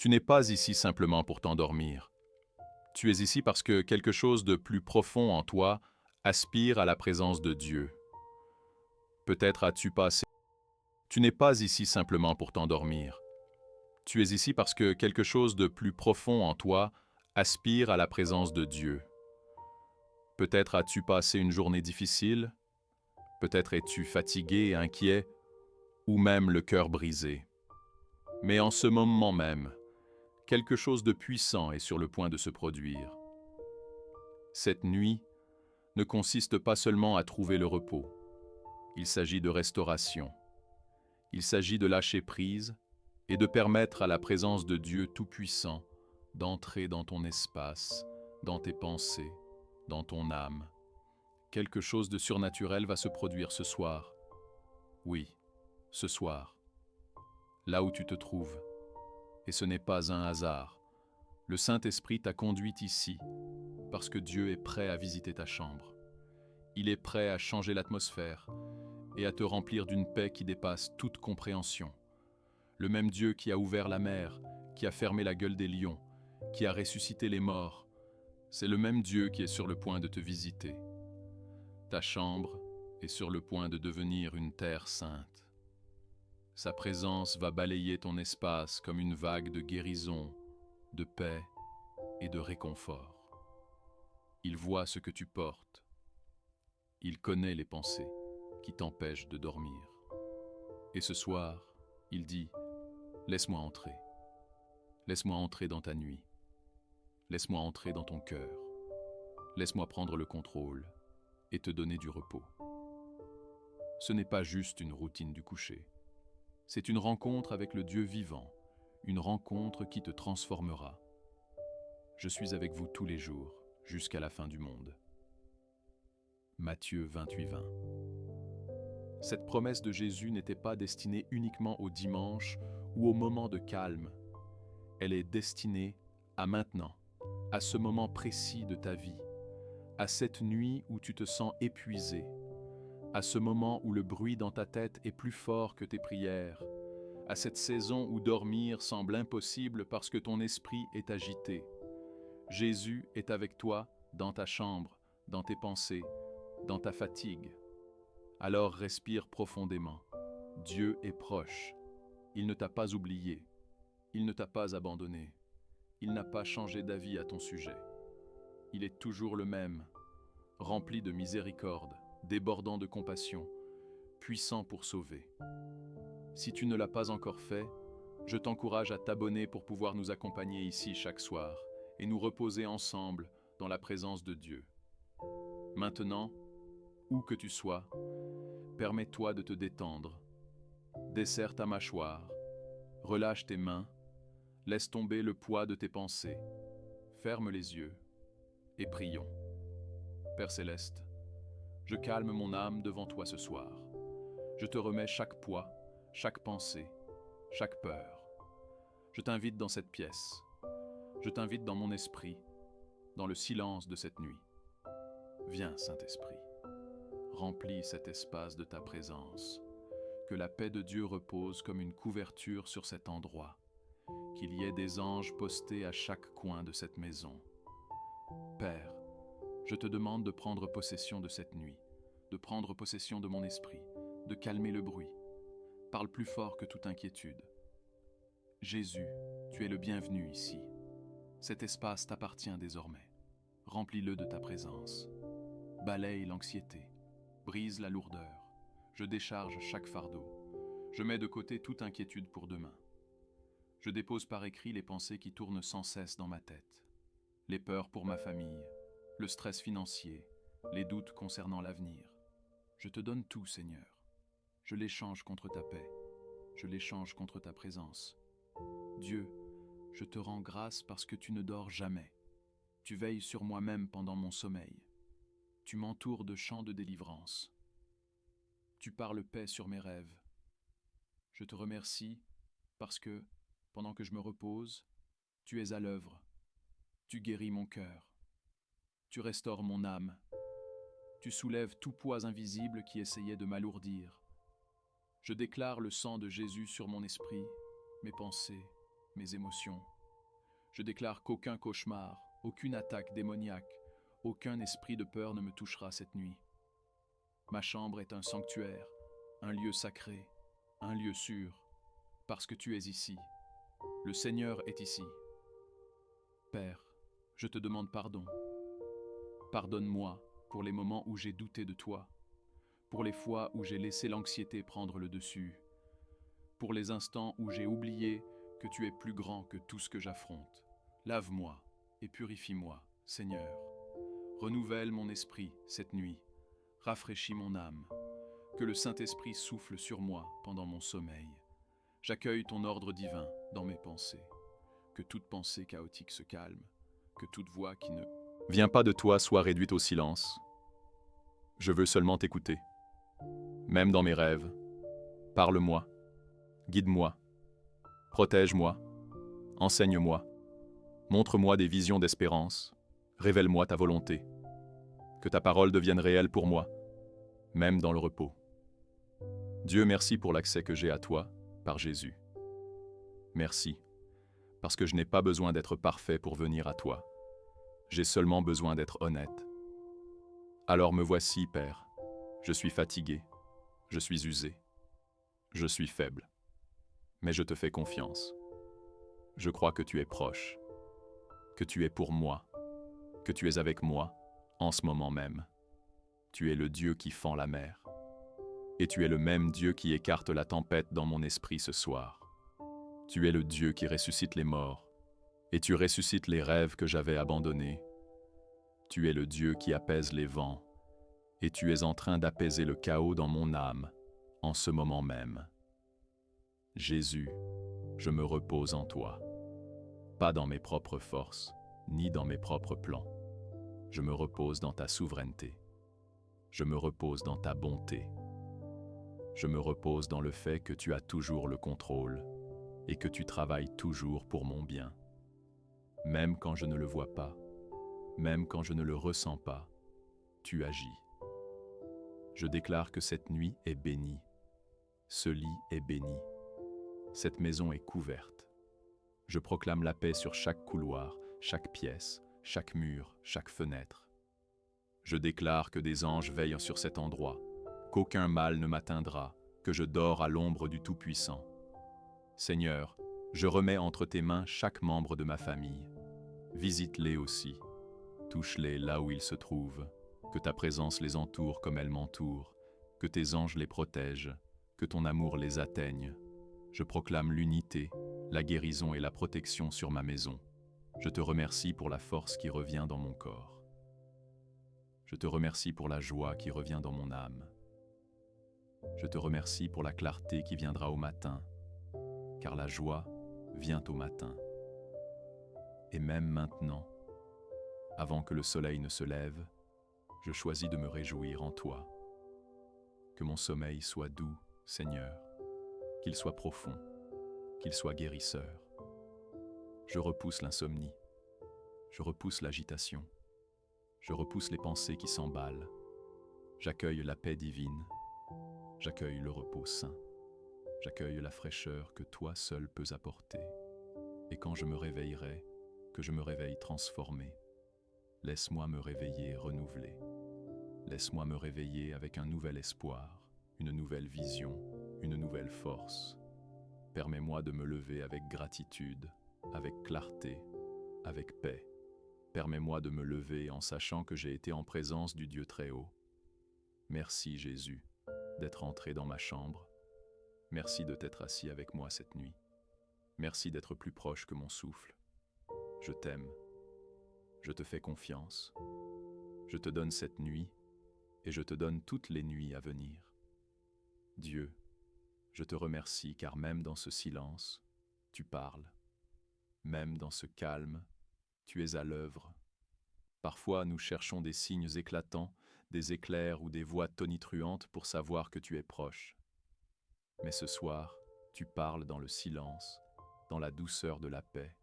Tu n'es pas ici simplement pour t'endormir. Tu es ici parce que quelque chose de plus profond en toi aspire à la présence de Dieu. Peut-être as-tu passé. Tu n'es pas ici simplement pour t'endormir. Tu es ici parce que quelque chose de plus profond en toi aspire à la présence de Dieu. Peut-être as-tu passé une journée difficile, peut-être es-tu fatigué, inquiet, ou même le cœur brisé. Mais en ce moment même, quelque chose de puissant est sur le point de se produire. Cette nuit ne consiste pas seulement à trouver le repos. Il s'agit de restauration. Il s'agit de lâcher prise et de permettre à la présence de Dieu Tout-Puissant d'entrer dans ton espace, dans tes pensées, dans ton âme. Quelque chose de surnaturel va se produire ce soir. Oui, ce soir, là où tu te trouves. Et ce n'est pas un hasard. Le Saint-Esprit t'a conduite ici parce que Dieu est prêt à visiter ta chambre. Il est prêt à changer l'atmosphère et à te remplir d'une paix qui dépasse toute compréhension. Le même Dieu qui a ouvert la mer, qui a fermé la gueule des lions, qui a ressuscité les morts, c'est le même Dieu qui est sur le point de te visiter. Ta chambre est sur le point de devenir une terre sainte. Sa présence va balayer ton espace comme une vague de guérison, de paix et de réconfort. Il voit ce que tu portes. Il connaît les pensées qui t'empêchent de dormir. Et ce soir, il dit, laisse-moi entrer. Laisse-moi entrer dans ta nuit. Laisse-moi entrer dans ton cœur. Laisse-moi prendre le contrôle et te donner du repos. Ce n'est pas juste une routine du coucher. C'est une rencontre avec le Dieu vivant, une rencontre qui te transformera. Je suis avec vous tous les jours, jusqu'à la fin du monde. Matthieu 28:20. Cette promesse de Jésus n'était pas destinée uniquement au dimanche ou au moment de calme. Elle est destinée à maintenant, à ce moment précis de ta vie, à cette nuit où tu te sens épuisé, à ce moment où le bruit dans ta tête est plus fort que tes prières, à cette saison où dormir semble impossible parce que ton esprit est agité. Jésus est avec toi dans ta chambre, dans tes pensées, dans ta fatigue. Alors respire profondément. Dieu est proche. Il ne t'a pas oublié. Il ne t'a pas abandonné. Il n'a pas changé d'avis à ton sujet. Il est toujours le même, rempli de miséricorde, débordant de compassion, puissant pour sauver. Si tu ne l'as pas encore fait, je t'encourage à t'abonner pour pouvoir nous accompagner ici chaque soir et nous reposer ensemble dans la présence de Dieu. Maintenant, où que tu sois, permets-toi de te détendre. Desserre ta mâchoire, relâche tes mains, laisse tomber le poids de tes pensées, ferme les yeux et prions. Père Céleste, je calme mon âme devant toi ce soir. Je te remets chaque poids, chaque pensée, chaque peur. Je t'invite dans cette pièce. Je t'invite dans mon esprit, dans le silence de cette nuit. Viens, Saint-Esprit, remplis cet espace de ta présence. Que la paix de Dieu repose comme une couverture sur cet endroit. Qu'il y ait des anges postés à chaque coin de cette maison. Père, je te demande de prendre possession de cette nuit, de prendre possession de mon esprit, de calmer le bruit. Parle plus fort que toute inquiétude. Jésus, tu es le bienvenu ici. Cet espace t'appartient désormais. Remplis-le de ta présence. Balaye l'anxiété, brise la lourdeur. Je décharge chaque fardeau. Je mets de côté toute inquiétude pour demain. Je dépose par écrit les pensées qui tournent sans cesse dans ma tête. Les peurs pour ma famille, le stress financier, les doutes concernant l'avenir. Je te donne tout, Seigneur. Je l'échange contre ta paix. Je l'échange contre ta présence. Dieu, je te rends grâce parce que tu ne dors jamais. Tu veilles sur moi-même pendant mon sommeil. Tu m'entoures de chants de délivrance. Tu parles paix sur mes rêves. Je te remercie parce que, pendant que je me repose, tu es à l'œuvre. Tu guéris mon cœur. Tu restaures mon âme. Tu soulèves tout poids invisible qui essayait de m'alourdir. Je déclare le sang de Jésus sur mon esprit, mes pensées, mes émotions. Je déclare qu'aucun cauchemar, aucune attaque démoniaque, aucun esprit de peur ne me touchera cette nuit. Ma chambre est un sanctuaire, un lieu sacré, un lieu sûr, parce que tu es ici. Le Seigneur est ici. Père, je te demande pardon. Pardonne-moi pour les moments où j'ai douté de toi, pour les fois où j'ai laissé l'anxiété prendre le dessus, pour les instants où j'ai oublié que tu es plus grand que tout ce que j'affronte. Lave-moi et purifie-moi, Seigneur. Renouvelle mon esprit cette nuit, rafraîchis mon âme. Que le Saint-Esprit souffle sur moi pendant mon sommeil. J'accueille ton ordre divin dans mes pensées. Que toute pensée chaotique se calme, que toute voix qui ne vient pas de toi soit réduite au silence. Je veux seulement t'écouter. Même dans mes rêves, parle-moi, guide-moi, protège-moi, enseigne-moi, montre-moi des visions d'espérance, révèle-moi ta volonté. Que ta parole devienne réelle pour moi, même dans le repos. Dieu, merci pour l'accès que j'ai à toi, par Jésus. Merci, parce que je n'ai pas besoin d'être parfait pour venir à toi. J'ai seulement besoin d'être honnête. Alors me voici, Père. Je suis fatigué, je suis usé, je suis faible. Mais je te fais confiance. Je crois que tu es proche, que tu es pour moi, que tu es avec moi en ce moment même. Tu es le Dieu qui fend la mer. Et tu es le même Dieu qui écarte la tempête dans mon esprit ce soir. Tu es le Dieu qui ressuscite les morts, et tu ressuscites les rêves que j'avais abandonnés. Tu es le Dieu qui apaise les vents, et tu es en train d'apaiser le chaos dans mon âme, en ce moment même. Jésus, je me repose en toi, pas dans mes propres forces, ni dans mes propres plans. Je me repose dans ta souveraineté. Je me repose dans ta bonté. Je me repose dans le fait que tu as toujours le contrôle et que tu travailles toujours pour mon bien. Même quand je ne le vois pas, même quand je ne le ressens pas, tu agis. Je déclare que cette nuit est bénie. Ce lit est béni. Cette maison est couverte. Je proclame la paix sur chaque couloir, chaque pièce, chaque mur, chaque fenêtre. Je déclare que des anges veillent sur cet endroit, qu'aucun mal ne m'atteindra, que je dors à l'ombre du Tout-Puissant. Seigneur, je remets entre tes mains chaque membre de ma famille. Visite-les aussi, touche-les là où ils se trouvent, que ta présence les entoure comme elle m'entoure, que tes anges les protègent, que ton amour les atteigne. Je proclame l'unité, la guérison et la protection sur ma maison. Je te remercie pour la force qui revient dans mon corps. Je te remercie pour la joie qui revient dans mon âme. Je te remercie pour la clarté qui viendra au matin, car la joie vient au matin. Et même maintenant, avant que le soleil ne se lève, je choisis de me réjouir en toi. Que mon sommeil soit doux, Seigneur, qu'il soit profond, qu'il soit guérisseur. Je repousse l'insomnie, je repousse l'agitation, je repousse les pensées qui s'emballent. J'accueille la paix divine, j'accueille le repos sain, j'accueille la fraîcheur que toi seul peux apporter. Et quand je me réveillerai, que je me réveille transformé. Laisse-moi me réveiller renouvelé. Laisse-moi me réveiller avec un nouvel espoir, une nouvelle vision, une nouvelle force. Permets-moi de me lever avec gratitude, avec clarté, avec paix. Permets-moi de me lever en sachant que j'ai été en présence du Dieu très haut. Merci Jésus d'être entré dans ma chambre. Merci de t'être assis avec moi cette nuit. Merci d'être plus proche que mon souffle. Je t'aime. Je te fais confiance. Je te donne cette nuit et je te donne toutes les nuits à venir. Dieu, je te remercie car même dans ce silence, tu parles. Même dans ce calme, tu es à l'œuvre. Parfois, nous cherchons des signes éclatants, des éclairs ou des voix tonitruantes pour savoir que tu es proche. Mais ce soir, tu parles dans le silence, dans la douceur de la paix,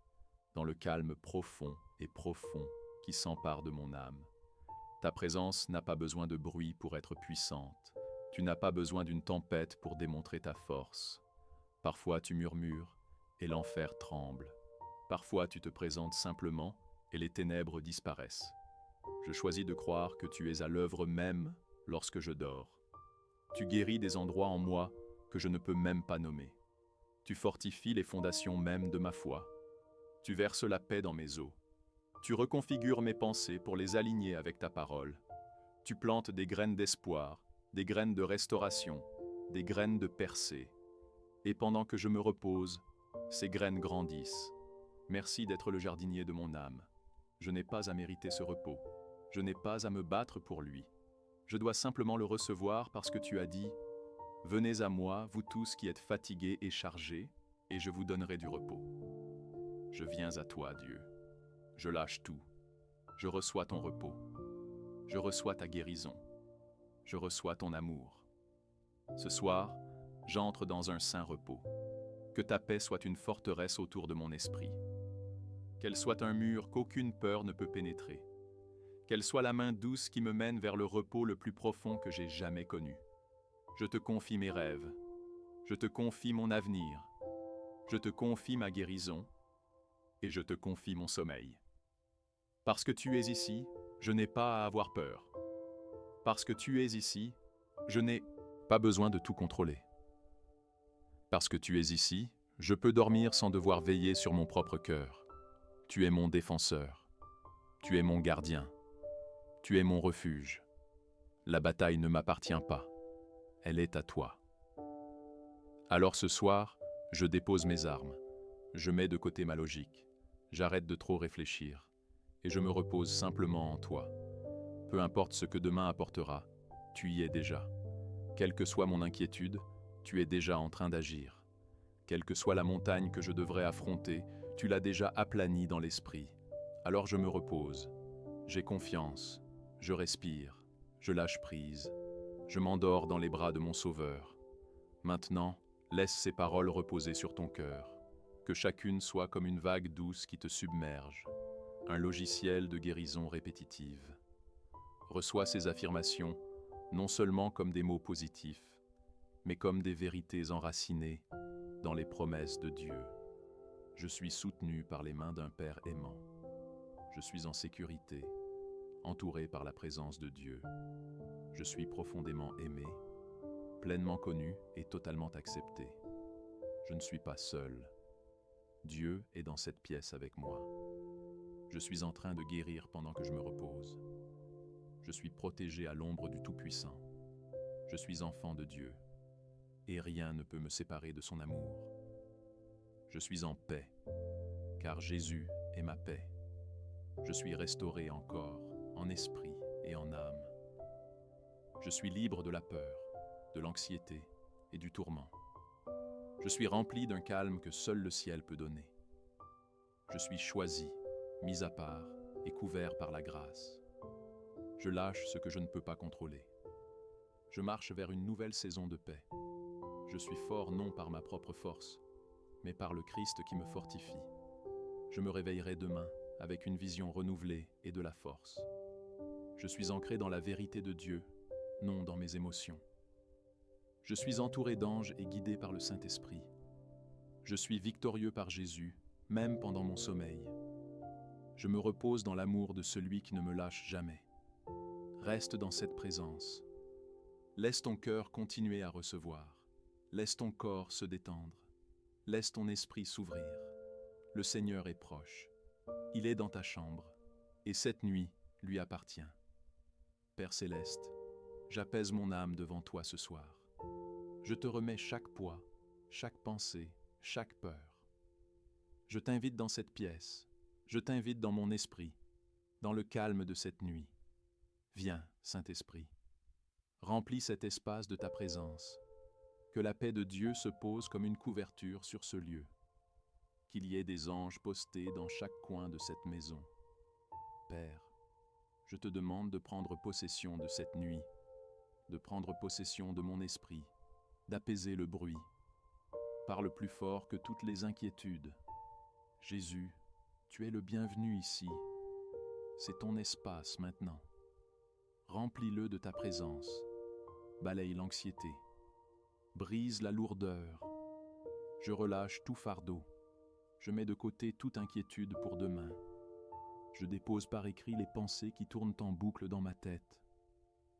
dans le calme profond et profond qui s'empare de mon âme. Ta présence n'a pas besoin de bruit pour être puissante. Tu n'as pas besoin d'une tempête pour démontrer ta force. Parfois tu murmures et l'enfer tremble. Parfois tu te présentes simplement et les ténèbres disparaissent. Je choisis de croire que tu es à l'œuvre même lorsque je dors. Tu guéris des endroits en moi que je ne peux même pas nommer. Tu fortifies les fondations mêmes de ma foi. Tu verses la paix dans mes os. Tu reconfigures mes pensées pour les aligner avec ta parole. Tu plantes des graines d'espoir, des graines de restauration, des graines de percée. Et pendant que je me repose, ces graines grandissent. Merci d'être le jardinier de mon âme. Je n'ai pas à mériter ce repos. Je n'ai pas à me battre pour lui. Je dois simplement le recevoir parce que tu as dit « Venez à moi, vous tous qui êtes fatigués et chargés, et je vous donnerai du repos. » Je viens à toi, Dieu. Je lâche tout. Je reçois ton repos. Je reçois ta guérison. Je reçois ton amour. Ce soir, j'entre dans un saint repos. Que ta paix soit une forteresse autour de mon esprit. Qu'elle soit un mur qu'aucune peur ne peut pénétrer. Qu'elle soit la main douce qui me mène vers le repos le plus profond que j'ai jamais connu. Je te confie mes rêves. Je te confie mon avenir. Je te confie ma guérison. Et je te confie mon sommeil. Parce que tu es ici, je n'ai pas à avoir peur. Parce que tu es ici, je n'ai pas besoin de tout contrôler. Parce que tu es ici, je peux dormir sans devoir veiller sur mon propre cœur. Tu es mon défenseur. Tu es mon gardien. Tu es mon refuge. La bataille ne m'appartient pas. Elle est à toi. Alors ce soir, je dépose mes armes. Je mets de côté ma logique. J'arrête de trop réfléchir. Et je me repose simplement en toi. Peu importe ce que demain apportera, tu y es déjà. Quelle que soit mon inquiétude, tu es déjà en train d'agir. Quelle que soit la montagne que je devrais affronter, tu l'as déjà aplanie dans l'esprit. Alors je me repose. J'ai confiance. Je respire. Je lâche prise. Je m'endors dans les bras de mon Sauveur. Maintenant, laisse ces paroles reposer sur ton cœur. Que chacune soit comme une vague douce qui te submerge. Un logiciel de guérison répétitive. Reçois ces affirmations non seulement comme des mots positifs, mais comme des vérités enracinées dans les promesses de Dieu. Je suis soutenu par les mains d'un Père aimant. Je suis en sécurité, entouré par la présence de Dieu. Je suis profondément aimé, pleinement connu et totalement accepté. Je ne suis pas seul. Dieu est dans cette pièce avec moi. Je suis en train de guérir pendant que je me repose. Je suis protégé à l'ombre du Tout-Puissant. Je suis enfant de Dieu, et rien ne peut me séparer de son amour. Je suis en paix, car Jésus est ma paix. Je suis restauré en corps, en esprit et en âme. Je suis libre de la peur, de l'anxiété et du tourment. Je suis rempli d'un calme que seul le ciel peut donner. Je suis choisi, mis à part et couvert par la grâce. Je lâche ce que je ne peux pas contrôler. Je marche vers une nouvelle saison de paix. Je suis fort non par ma propre force, mais par le Christ qui me fortifie. Je me réveillerai demain avec une vision renouvelée et de la force. Je suis ancré dans la vérité de Dieu, non dans mes émotions. Je suis entouré d'anges et guidé par le Saint-Esprit. Je suis victorieux par Jésus, même pendant mon sommeil. Je me repose dans l'amour de celui qui ne me lâche jamais. Reste dans cette présence. Laisse ton cœur continuer à recevoir. Laisse ton corps se détendre. Laisse ton esprit s'ouvrir. Le Seigneur est proche. Il est dans ta chambre, et cette nuit lui appartient. Père céleste, j'apaise mon âme devant toi ce soir. Je te remets chaque poids, chaque pensée, chaque peur. Je t'invite dans cette pièce, je t'invite dans mon esprit, dans le calme de cette nuit. Viens, Saint-Esprit, remplis cet espace de ta présence. Que la paix de Dieu se pose comme une couverture sur ce lieu. Qu'il y ait des anges postés dans chaque coin de cette maison. Père, je te demande de prendre possession de cette nuit, de prendre possession de mon esprit, d'apaiser le bruit. Parle plus fort que toutes les inquiétudes. Jésus, tu es le bienvenu ici. C'est ton espace maintenant. Remplis-le de ta présence. Balaye l'anxiété. Brise la lourdeur. Je relâche tout fardeau. Je mets de côté toute inquiétude pour demain. Je dépose par écrit les pensées qui tournent en boucle dans ma tête.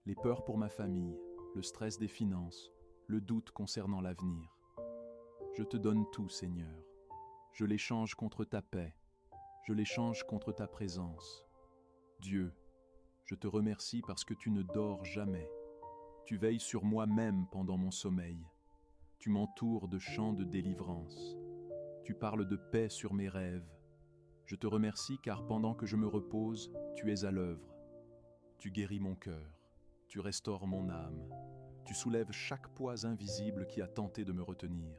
Les peurs pour ma famille, le stress des finances, le doute concernant l'avenir. Je te donne tout, Seigneur. Je l'échange contre ta paix. Je l'échange contre ta présence. Dieu, je te remercie parce que tu ne dors jamais. Tu veilles sur moi même pendant mon sommeil. Tu m'entoures de chants de délivrance. Tu parles de paix sur mes rêves. Je te remercie car pendant que je me repose, tu es à l'œuvre. Tu guéris mon cœur. Tu restaures mon âme. Tu soulèves chaque poids invisible qui a tenté de me retenir.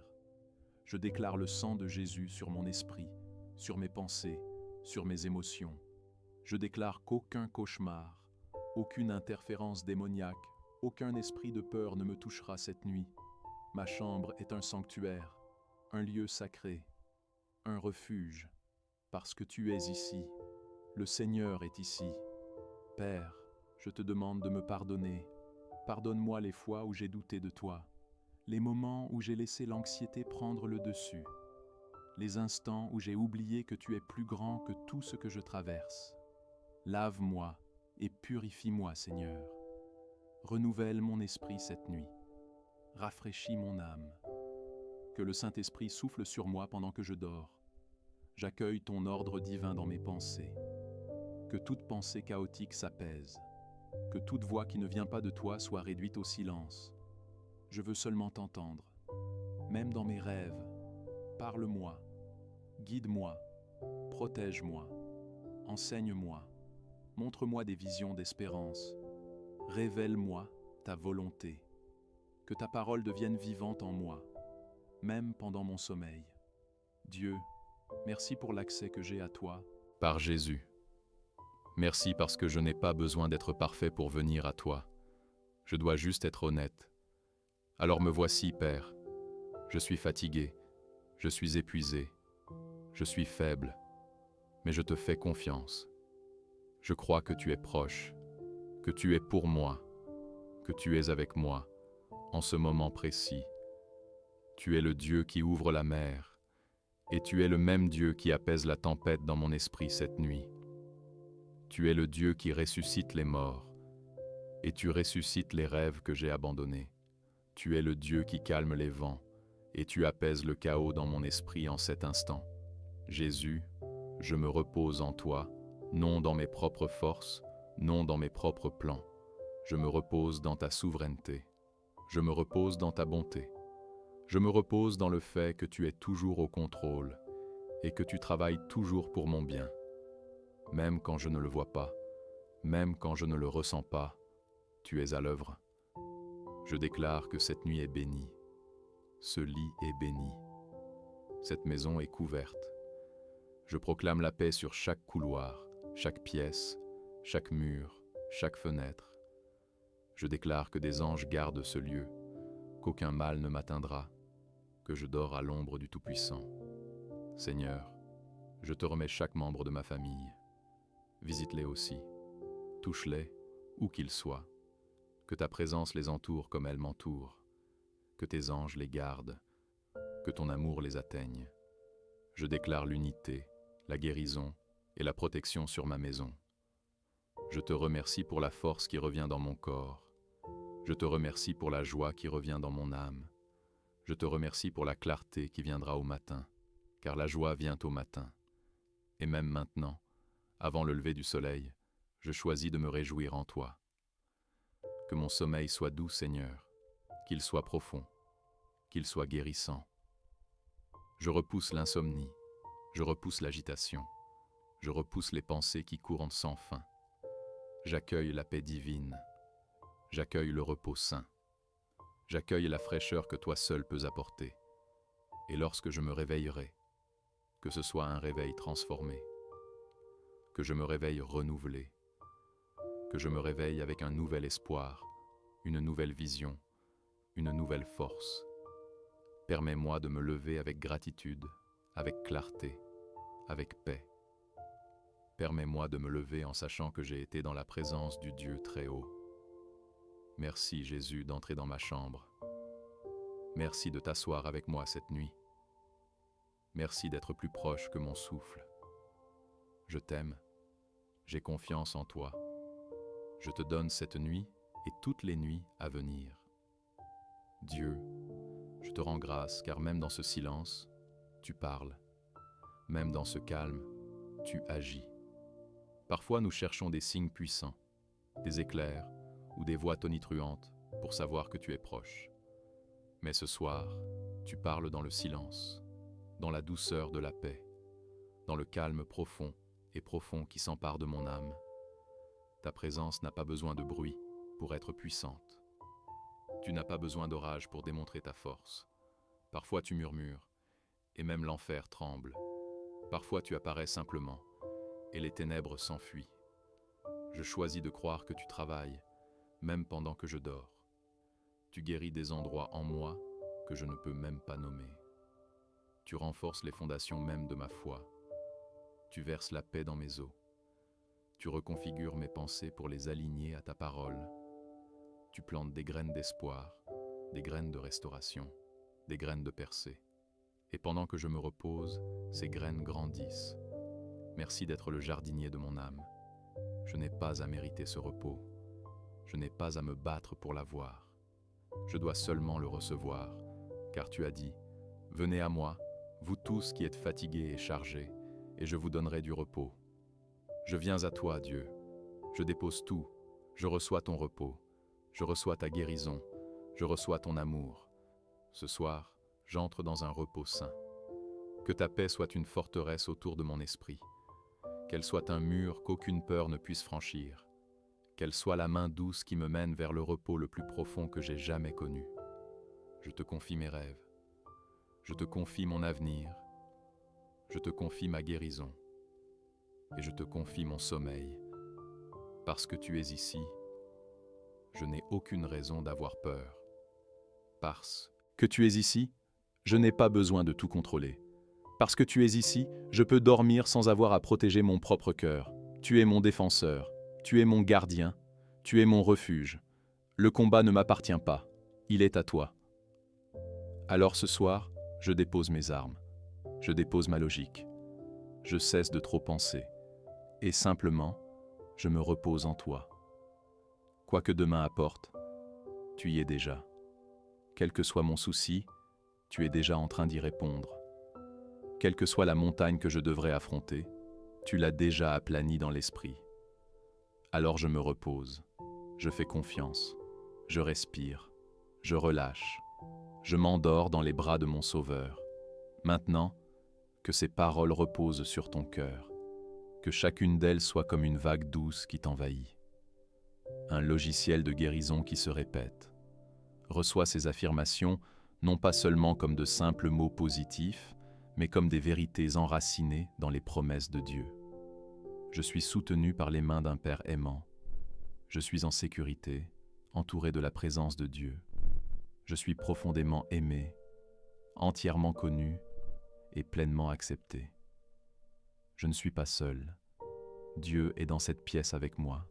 Je déclare le sang de Jésus sur mon esprit, sur mes pensées, sur mes émotions. Je déclare qu'aucun cauchemar, aucune interférence démoniaque, aucun esprit de peur ne me touchera cette nuit. Ma chambre est un sanctuaire, un lieu sacré, un refuge, parce que tu es ici. Le Seigneur est ici. Père, je te demande de me pardonner. Pardonne-moi les fois où j'ai douté de toi, les moments où j'ai laissé l'anxiété prendre le dessus, les instants où j'ai oublié que tu es plus grand que tout ce que je traverse. Lave-moi et purifie-moi, Seigneur. Renouvelle mon esprit cette nuit. Rafraîchis mon âme. Que le Saint-Esprit souffle sur moi pendant que je dors. J'accueille ton ordre divin dans mes pensées. Que toute pensée chaotique s'apaise. Que toute voix qui ne vient pas de toi soit réduite au silence. Je veux seulement t'entendre. Même dans mes rêves, parle-moi, guide-moi, protège-moi, enseigne-moi, montre-moi des visions d'espérance. Révèle-moi ta volonté. Que ta parole devienne vivante en moi, même pendant mon sommeil. Dieu, merci pour l'accès que j'ai à toi. Par Jésus. Merci parce que je n'ai pas besoin d'être parfait pour venir à toi. Je dois juste être honnête. Alors me voici, Père. Je suis fatigué, je suis épuisé, je suis faible, mais je te fais confiance. Je crois que tu es proche, que tu es pour moi, que tu es avec moi, en ce moment précis. Tu es le Dieu qui ouvre la mer, et tu es le même Dieu qui apaise la tempête dans mon esprit cette nuit. Tu es le Dieu qui ressuscite les morts, et tu ressuscites les rêves que j'ai abandonnés. Tu es le Dieu qui calme les vents, et tu apaises le chaos dans mon esprit en cet instant. Jésus, je me repose en toi, non dans mes propres forces, non dans mes propres plans. Je me repose dans ta souveraineté. Je me repose dans ta bonté. Je me repose dans le fait que tu es toujours au contrôle et que tu travailles toujours pour mon bien. Même quand je ne le vois pas, même quand je ne le ressens pas, tu es à l'œuvre. Je déclare que cette nuit est bénie. Ce lit est béni. Cette maison est couverte. Je proclame la paix sur chaque couloir, chaque pièce, chaque mur, chaque fenêtre. Je déclare que des anges gardent ce lieu, qu'aucun mal ne m'atteindra, que je dors à l'ombre du Tout-Puissant. Seigneur, je te remets chaque membre de ma famille. Visite-les aussi. Touche-les, où qu'ils soient. Que ta présence les entoure comme elle m'entoure. Que tes anges les gardent. Que ton amour les atteigne. Je déclare l'unité, la guérison et la protection sur ma maison. Je te remercie pour la force qui revient dans mon corps. Je te remercie pour la joie qui revient dans mon âme. Je te remercie pour la clarté qui viendra au matin, car la joie vient au matin. Et même maintenant, avant le lever du soleil, je choisis de me réjouir en toi. Que mon sommeil soit doux, Seigneur, qu'il soit profond, qu'il soit guérissant. Je repousse l'insomnie, je repousse l'agitation, je repousse les pensées qui courent sans fin. J'accueille la paix divine, j'accueille le repos sain, j'accueille la fraîcheur que toi seul peux apporter. Et lorsque je me réveillerai, que ce soit un réveil transformé, que je me réveille renouvelé, que je me réveille avec un nouvel espoir, une nouvelle vision, une nouvelle force. Permets-moi de me lever avec gratitude, avec clarté, avec paix. Permets-moi de me lever en sachant que j'ai été dans la présence du Dieu très haut. Merci Jésus d'entrer dans ma chambre. Merci de t'asseoir avec moi cette nuit. Merci d'être plus proche que mon souffle. Je t'aime, j'ai confiance en toi. Je te donne cette nuit et toutes les nuits à venir. Dieu, je te rends grâce car même dans ce silence, tu parles. Même dans ce calme, tu agis. Parfois nous cherchons des signes puissants, des éclairs ou des voix tonitruantes pour savoir que tu es proche. Mais ce soir, tu parles dans le silence, dans la douceur de la paix, dans le calme profond et profond qui s'empare de mon âme. Ta présence n'a pas besoin de bruit pour être puissante. Tu n'as pas besoin d'orage pour démontrer ta force. Parfois tu murmures, et même l'enfer tremble. Parfois tu apparais simplement, et les ténèbres s'enfuient. Je choisis de croire que tu travailles, même pendant que je dors. Tu guéris des endroits en moi que je ne peux même pas nommer. Tu renforces les fondations même de ma foi. Tu verses la paix dans mes os. Tu reconfigures mes pensées pour les aligner à ta parole. Tu plantes des graines d'espoir, des graines de restauration, des graines de percée. Et pendant que je me repose, ces graines grandissent. Merci d'être le jardinier de mon âme. Je n'ai pas à mériter ce repos. Je n'ai pas à me battre pour l'avoir. Je dois seulement le recevoir, car tu as dit, « Venez à moi, vous tous qui êtes fatigués et chargés, et je vous donnerai du repos. » Je viens à toi, Dieu. Je dépose tout. Je reçois ton repos. Je reçois ta guérison. Je reçois ton amour. Ce soir, j'entre dans un repos saint. Que ta paix soit une forteresse autour de mon esprit. Qu'elle soit un mur qu'aucune peur ne puisse franchir. Qu'elle soit la main douce qui me mène vers le repos le plus profond que j'ai jamais connu. Je te confie mes rêves. Je te confie mon avenir. Je te confie ma guérison. Et je te confie mon sommeil. Parce que tu es ici, je n'ai aucune raison d'avoir peur. Parce que tu es ici, je n'ai pas besoin de tout contrôler. Parce que tu es ici, je peux dormir sans avoir à protéger mon propre cœur. Tu es mon défenseur, tu es mon gardien, tu es mon refuge. Le combat ne m'appartient pas, il est à toi. Alors ce soir, je dépose mes armes, je dépose ma logique. Je cesse de trop penser, et simplement, je me repose en toi. Quoi que demain apporte, tu y es déjà. Quel que soit mon souci, tu es déjà en train d'y répondre. Quelle que soit la montagne que je devrais affronter, tu l'as déjà aplanie dans l'esprit. Alors je me repose, je fais confiance, je respire, je relâche, je m'endors dans les bras de mon Sauveur. Maintenant, que ces paroles reposent sur ton cœur, que chacune d'elles soit comme une vague douce qui t'envahit. Un logiciel de guérison qui se répète. Reçois ces affirmations non pas seulement comme de simples mots positifs, mais comme des vérités enracinées dans les promesses de Dieu. Je suis soutenu par les mains d'un Père aimant. Je suis en sécurité, entouré de la présence de Dieu. Je suis profondément aimé, entièrement connu et pleinement accepté. Je ne suis pas seul. Dieu est dans cette pièce avec moi.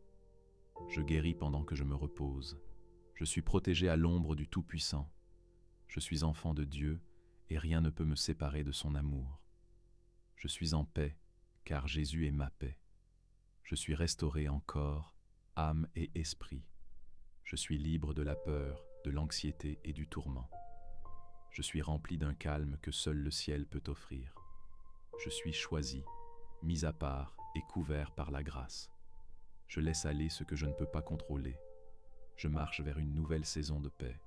Je guéris pendant que je me repose. Je suis protégé à l'ombre du Tout-Puissant. Je suis enfant de Dieu et rien ne peut me séparer de son amour. Je suis en paix, car Jésus est ma paix. Je suis restauré en corps, âme et esprit. Je suis libre de la peur, de l'anxiété et du tourment. Je suis rempli d'un calme que seul le ciel peut offrir. Je suis choisi, mis à part et couvert par la grâce. Je laisse aller ce que je ne peux pas contrôler. Je marche vers une nouvelle saison de paix.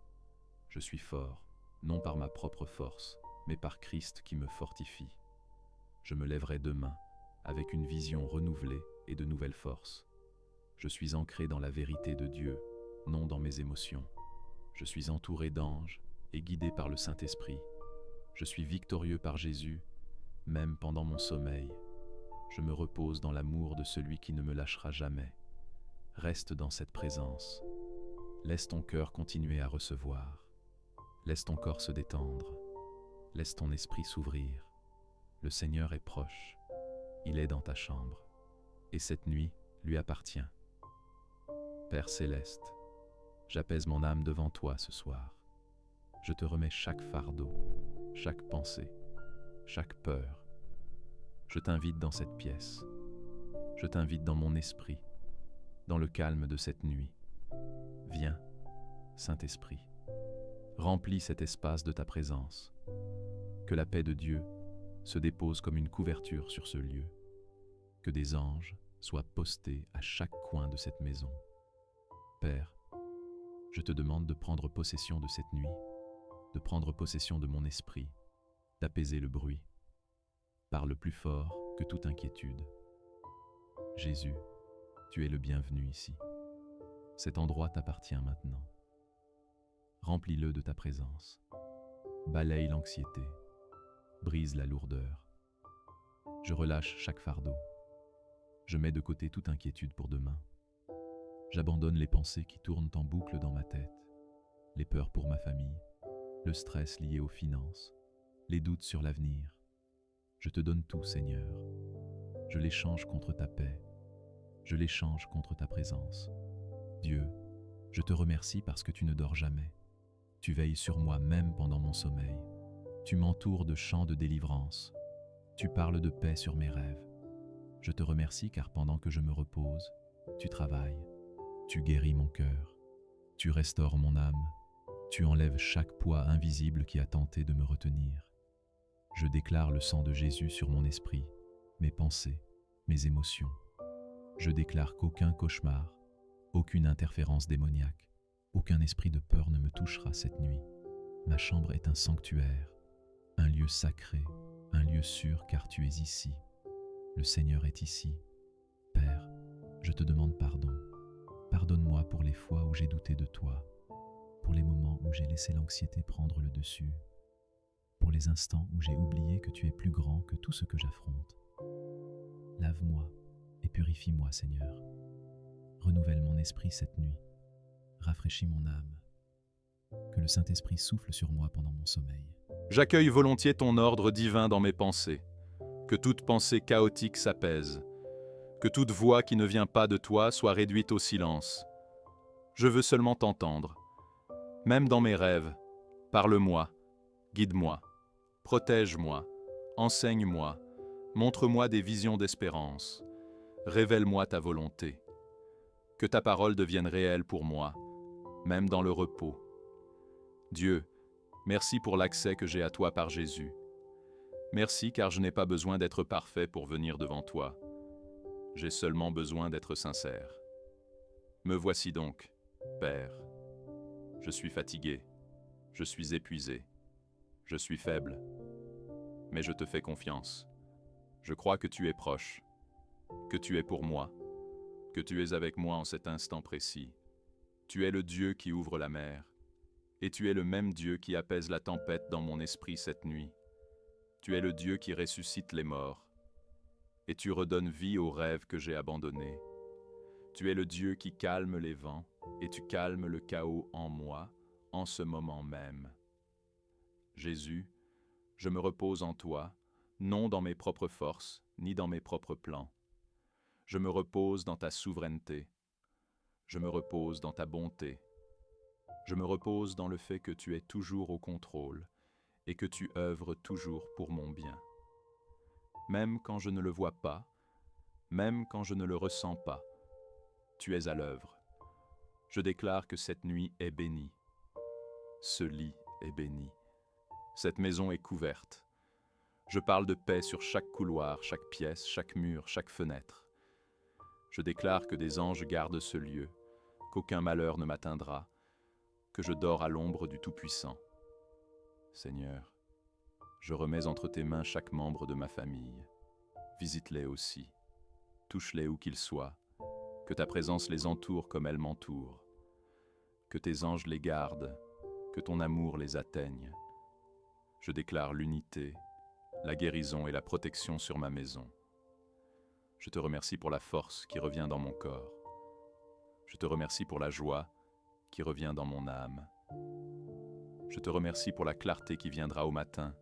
Je suis fort, non par ma propre force, mais par Christ qui me fortifie. Je me lèverai demain, avec une vision renouvelée et de nouvelles forces. Je suis ancré dans la vérité de Dieu, non dans mes émotions. Je suis entouré d'anges et guidé par le Saint-Esprit. Je suis victorieux par Jésus, même pendant mon sommeil. Je me repose dans l'amour de celui qui ne me lâchera jamais. Reste dans cette présence. Laisse ton cœur continuer à recevoir. Laisse ton corps se détendre. Laisse ton esprit s'ouvrir. Le Seigneur est proche. Il est dans ta chambre. Et cette nuit lui appartient. Père céleste, j'apaise mon âme devant toi ce soir. Je te remets chaque fardeau, chaque pensée. chaque peur. Je t'invite dans cette pièce. Je t'invite dans mon esprit, dans le calme de cette nuit. Viens, Saint-Esprit, remplis cet espace de ta présence. Que la paix de Dieu se dépose comme une couverture sur ce lieu. Que des anges soient postés à chaque coin de cette maison. Père, je te demande de prendre possession de cette nuit, de prendre possession de mon esprit, d'apaiser le bruit. Parle plus fort que toute inquiétude. Jésus, tu es le bienvenu ici. Cet endroit t'appartient maintenant. Remplis-le de ta présence. Balaye l'anxiété. Brise la lourdeur. Je relâche chaque fardeau. Je mets de côté toute inquiétude pour demain. J'abandonne les pensées qui tournent en boucle dans ma tête, les peurs pour ma famille, le stress lié aux finances, les doutes sur l'avenir. Je te donne tout, Seigneur. Je l'échange contre ta paix. Je l'échange contre ta présence. Dieu, je te remercie parce que tu ne dors jamais. Tu veilles sur moi même pendant mon sommeil. Tu m'entoures de chants de délivrance. Tu parles de paix sur mes rêves. Je te remercie car pendant que je me repose, tu travailles. Tu guéris mon cœur. Tu restaures mon âme. Tu enlèves chaque poids invisible qui a tenté de me retenir. Je déclare le sang de Jésus sur mon esprit, mes pensées, mes émotions. Je déclare qu'aucun cauchemar, aucune interférence démoniaque, aucun esprit de peur ne me touchera cette nuit. Ma chambre est un sanctuaire, un lieu sacré, un lieu sûr car tu es ici. Le Seigneur est ici. Père, je te demande pardon. Pardonne-moi pour les fois où j'ai douté de toi, pour les moments où j'ai laissé l'anxiété prendre le dessus, pour les instants où j'ai oublié que tu es plus grand que tout ce que j'affronte. Lave-moi et purifie-moi, Seigneur. Renouvelle mon esprit cette nuit. Rafraîchis mon âme. Que le Saint-Esprit souffle sur moi pendant mon sommeil. J'accueille volontiers ton ordre divin dans mes pensées. Que toute pensée chaotique s'apaise. Que toute voix qui ne vient pas de toi soit réduite au silence. Je veux seulement t'entendre. Même dans mes rêves, parle-moi, guide-moi, protège-moi, enseigne-moi, montre-moi des visions d'espérance. Révèle-moi ta volonté. Que ta parole devienne réelle pour moi, même dans le repos. Dieu, merci pour l'accès que j'ai à toi par Jésus. Merci car je n'ai pas besoin d'être parfait pour venir devant toi. J'ai seulement besoin d'être sincère. Me voici donc, Père. Je suis fatigué, je suis épuisé, je suis faible, mais je te fais confiance. Je crois que tu es proche, que tu es pour moi, que tu es avec moi en cet instant précis. Tu es le Dieu qui ouvre la mer, et tu es le même Dieu qui apaise la tempête dans mon esprit cette nuit. Tu es le Dieu qui ressuscite les morts, et tu redonnes vie aux rêves que j'ai abandonnés. Tu es le Dieu qui calme les vents, et tu calmes le chaos en moi, en ce moment même. Jésus, je me repose en toi, non dans mes propres forces, ni dans mes propres plans. Je me repose dans ta souveraineté. Je me repose dans ta bonté. Je me repose dans le fait que tu es toujours au contrôle et que tu œuvres toujours pour mon bien. Même quand je ne le vois pas, même quand je ne le ressens pas, tu es à l'œuvre. Je déclare que cette nuit est bénie. Ce lit est béni. Cette maison est couverte. Je parle de paix sur chaque couloir, chaque pièce, chaque mur, chaque fenêtre. Je déclare que des anges gardent ce lieu, qu'aucun malheur ne m'atteindra, que je dors à l'ombre du Tout-Puissant. Seigneur, je remets entre tes mains chaque membre de ma famille. Visite-les aussi. Touche-les où qu'ils soient. Que ta présence les entoure comme elle m'entoure. Que tes anges les gardent. Que ton amour les atteigne. Je déclare l'unité, la guérison et la protection sur ma maison. Je te remercie pour la force qui revient dans mon corps. Je te remercie pour la joie qui revient dans mon âme. Je te remercie pour la clarté qui viendra au matin,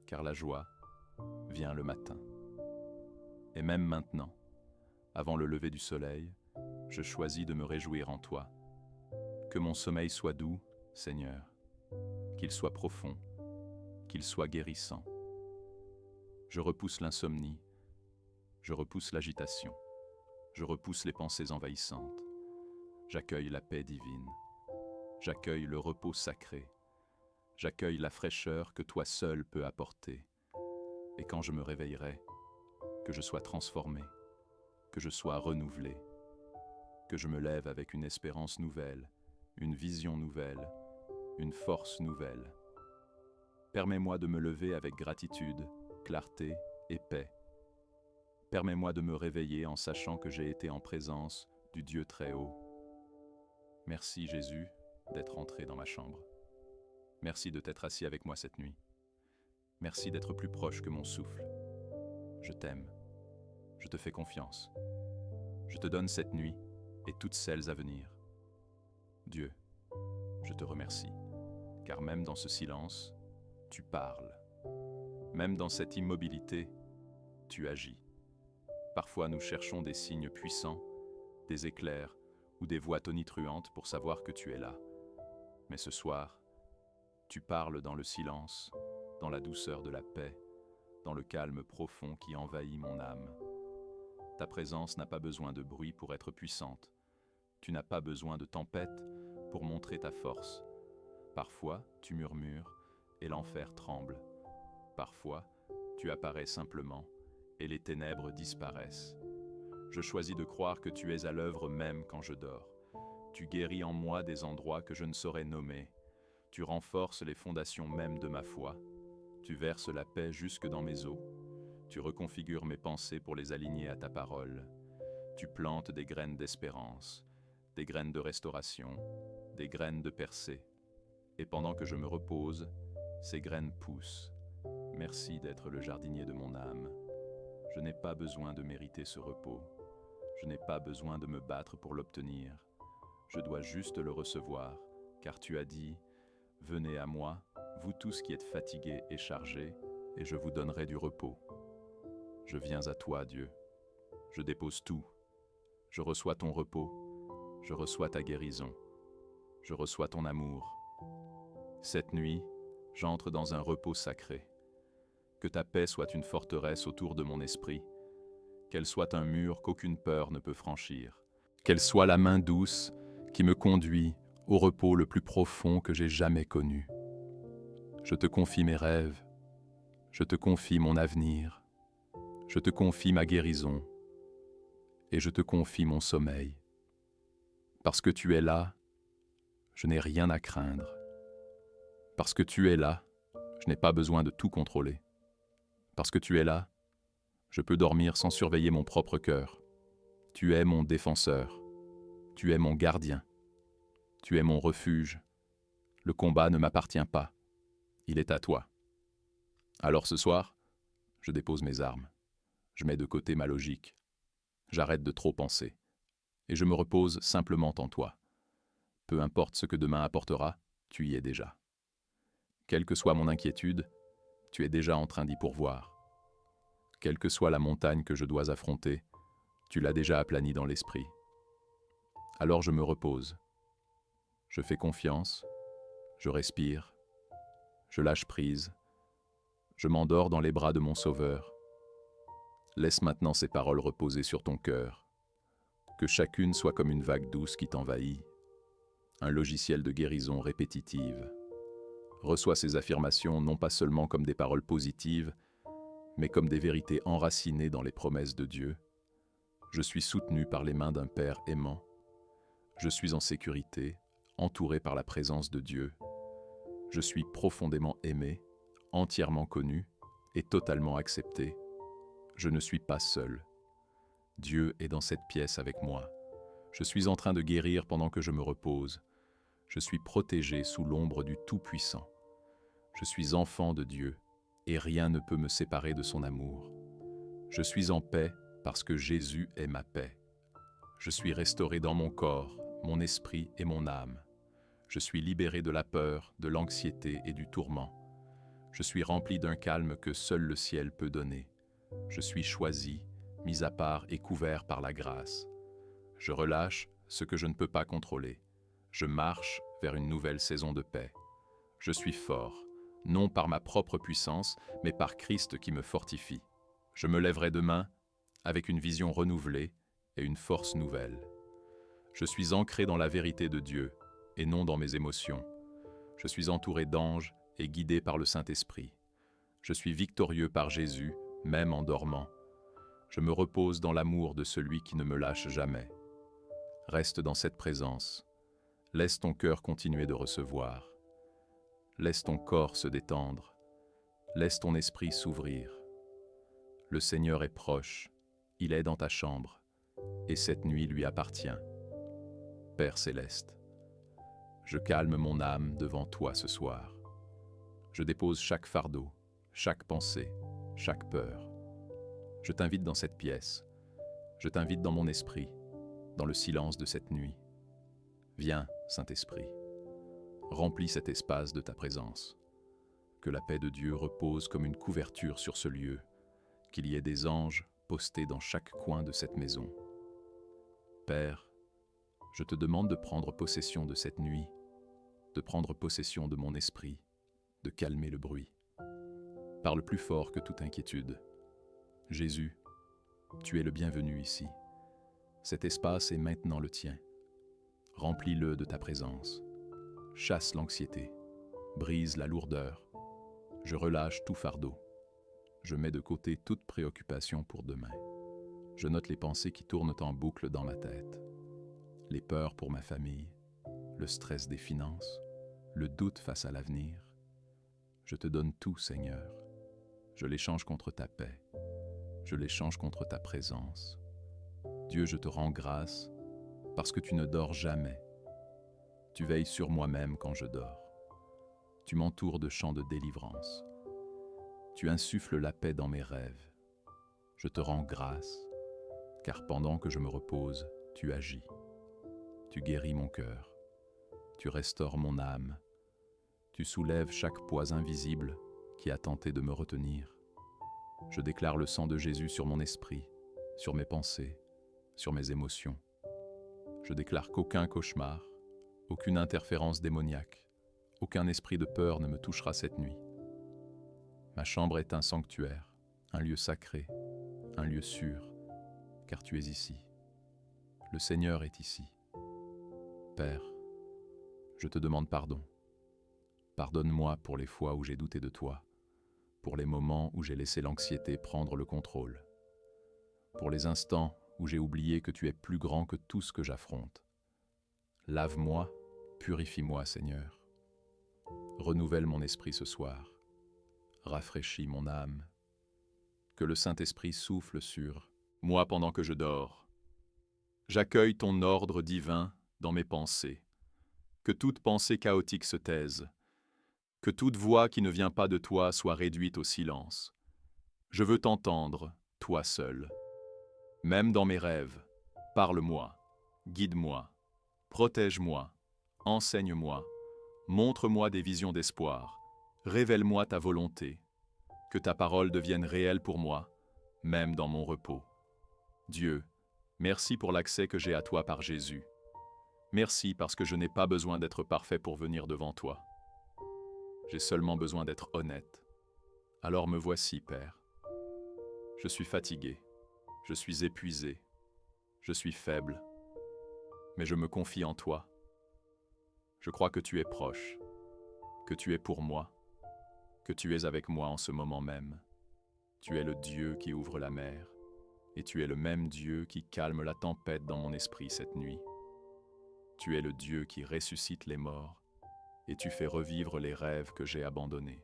car la joie vient le matin. Et même maintenant, avant le lever du soleil, je choisis de me réjouir en toi. Que mon sommeil soit doux, Seigneur, qu'il soit profond, qu'il soit guérissant. Je repousse l'insomnie, je repousse l'agitation, je repousse les pensées envahissantes. J'accueille la paix divine, j'accueille le repos sacré, j'accueille la fraîcheur que toi seul peux apporter. Et quand je me réveillerai, que je sois transformé, que je sois renouvelé, que je me lève avec une espérance nouvelle, une vision nouvelle, une force nouvelle. Permets-moi de me lever avec gratitude, clarté et paix. Permets-moi de me réveiller en sachant que j'ai été en présence du Dieu très haut. Merci Jésus d'être entré dans ma chambre. Merci de t'être assis avec moi cette nuit. Merci d'être plus proche que mon souffle. Je t'aime. Je te fais confiance. Je te donne cette nuit et toutes celles à venir. Dieu, je te remercie, car même dans ce silence, tu parles. Même dans cette immobilité, tu agis. Parfois nous cherchons des signes puissants, des éclairs ou des voix tonitruantes pour savoir que tu es là. Mais ce soir, tu parles dans le silence, dans la douceur de la paix, dans le calme profond qui envahit mon âme. Ta présence n'a pas besoin de bruit pour être puissante. Tu n'as pas besoin de tempête pour montrer ta force. Parfois, tu murmures et l'enfer tremble. Parfois, tu apparais simplement et les ténèbres disparaissent. Je choisis de croire que tu es à l'œuvre même quand je dors. Tu guéris en moi des endroits que je ne saurais nommer. Tu renforces les fondations mêmes de ma foi. Tu verses la paix jusque dans mes os. Tu reconfigures mes pensées pour les aligner à ta parole. Tu plantes des graines d'espérance, des graines de restauration, des graines de percée. Et pendant que je me repose, ces graines poussent. Merci d'être le jardinier de mon âme. Je n'ai pas besoin de mériter ce repos. Je n'ai pas besoin de me battre pour l'obtenir. Je dois juste le recevoir, car tu as dit « Venez à moi, vous tous qui êtes fatigués et chargés, et je vous donnerai du repos. » Je viens à toi, Dieu. Je dépose tout. Je reçois ton repos. Je reçois ta guérison. Je reçois ton amour. Cette nuit, j'entre dans un repos sacré. Que ta paix soit une forteresse autour de mon esprit, qu'elle soit un mur qu'aucune peur ne peut franchir, qu'elle soit la main douce qui me conduit au repos le plus profond que j'ai jamais connu. Je te confie mes rêves, je te confie mon avenir, je te confie ma guérison et je te confie mon sommeil. Parce que tu es là, je n'ai rien à craindre. Parce que tu es là, je n'ai pas besoin de tout contrôler. Parce que tu es là, je peux dormir sans surveiller mon propre cœur. Tu es mon défenseur. Tu es mon gardien. Tu es mon refuge. Le combat ne m'appartient pas. Il est à toi. Alors ce soir, je dépose mes armes. Je mets de côté ma logique. J'arrête de trop penser. Et je me repose simplement en toi. Peu importe ce que demain apportera, tu y es déjà. Quelle que soit mon inquiétude, tu es déjà en train d'y pourvoir. Quelle que soit la montagne que je dois affronter, tu l'as déjà aplanie dans l'esprit. Alors je me repose. Je fais confiance, je respire, je lâche prise, je m'endors dans les bras de mon Sauveur. Laisse maintenant ces paroles reposer sur ton cœur. Que chacune soit comme une vague douce qui t'envahit, un logiciel de guérison répétitive. Reçois ces affirmations non pas seulement comme des paroles positives, mais comme des vérités enracinées dans les promesses de Dieu. Je suis soutenu par les mains d'un Père aimant. Je suis en sécurité, entouré par la présence de Dieu. Je suis profondément aimé, entièrement connu et totalement accepté. Je ne suis pas seul. Dieu est dans cette pièce avec moi. Je suis en train de guérir pendant que je me repose. Je suis protégé sous l'ombre du Tout-Puissant. Je suis enfant de Dieu, et rien ne peut me séparer de son amour. Je suis en paix parce que Jésus est ma paix. Je suis restauré dans mon corps, mon esprit et mon âme. Je suis libéré de la peur, de l'anxiété et du tourment. Je suis rempli d'un calme que seul le ciel peut donner. Je suis choisi, mis à part et couvert par la grâce. Je relâche ce que je ne peux pas contrôler. Je marche vers une nouvelle saison de paix. Je suis fort, non par ma propre puissance, mais par Christ qui me fortifie. Je me lèverai demain avec une vision renouvelée et une force nouvelle. Je suis ancré dans la vérité de Dieu et non dans mes émotions. Je suis entouré d'anges et guidé par le Saint-Esprit. Je suis victorieux par Jésus, même en dormant. Je me repose dans l'amour de celui qui ne me lâche jamais. Reste dans cette présence. Laisse ton cœur continuer de recevoir. Laisse ton corps se détendre. Laisse ton esprit s'ouvrir. Le Seigneur est proche. Il est dans ta chambre. Et cette nuit lui appartient. Père céleste, je calme mon âme devant toi ce soir. Je dépose chaque fardeau, chaque pensée, chaque peur. Je t'invite dans cette pièce. Je t'invite dans mon esprit, dans le silence de cette nuit. Viens, Saint-Esprit, remplis cet espace de ta présence. Que la paix de Dieu repose comme une couverture sur ce lieu, qu'il y ait des anges postés dans chaque coin de cette maison. Père, je te demande de prendre possession de cette nuit, de prendre possession de mon esprit, de calmer le bruit. Parle plus fort que toute inquiétude. Jésus, tu es le bienvenu ici. Cet espace est maintenant le tien. Remplis-le de ta présence. Chasse l'anxiété, brise la lourdeur. Je relâche tout fardeau. Je mets de côté toute préoccupation pour demain. Je note les pensées qui tournent en boucle dans ma tête. Les peurs pour ma famille, le stress des finances, le doute face à l'avenir. Je te donne tout, Seigneur. Je l'échange contre ta paix. Je l'échange contre ta présence. Dieu, je te rends grâce parce que tu ne dors jamais. Tu veilles sur moi-même quand je dors. Tu m'entoures de chants de délivrance. Tu insuffles la paix dans mes rêves. Je te rends grâce, car pendant que je me repose, tu agis. Tu guéris mon cœur. Tu restaures mon âme. Tu soulèves chaque poids invisible qui a tenté de me retenir. Je déclare le sang de Jésus sur mon esprit, sur mes pensées, sur mes émotions. Je déclare qu'aucun cauchemar, aucune interférence démoniaque, aucun esprit de peur ne me touchera cette nuit. Ma chambre est un sanctuaire, un lieu sacré, un lieu sûr, car tu es ici. Le Seigneur est ici. Père, je te demande pardon. Pardonne-moi pour les fois où j'ai douté de toi, pour les moments où j'ai laissé l'anxiété prendre le contrôle, pour les instants où j'ai oublié que tu es plus grand que tout ce que j'affronte. Lave-moi, purifie-moi, Seigneur. Renouvelle mon esprit ce soir. Rafraîchis mon âme. Que le Saint-Esprit souffle sur moi pendant que je dors. J'accueille ton ordre divin dans mes pensées. Que toute pensée chaotique se taise. Que toute voix qui ne vient pas de toi soit réduite au silence. Je veux t'entendre, toi seul. Même dans mes rêves, parle-moi, guide-moi, protège-moi, enseigne-moi, montre-moi des visions d'espoir, révèle-moi ta volonté, que ta parole devienne réelle pour moi, même dans mon repos. Dieu, merci pour l'accès que j'ai à toi par Jésus. Merci parce que je n'ai pas besoin d'être parfait pour venir devant toi. J'ai seulement besoin d'être honnête. Alors me voici, Père. Je suis fatigué, je suis épuisé, je suis faible, mais je me confie en toi. Je crois que tu es proche, que tu es pour moi, que tu es avec moi en ce moment même. Tu es le Dieu qui ouvre la mer, et tu es le même Dieu qui calme la tempête dans mon esprit cette nuit. Tu es le Dieu qui ressuscite les morts, et tu fais revivre les rêves que j'ai abandonnés.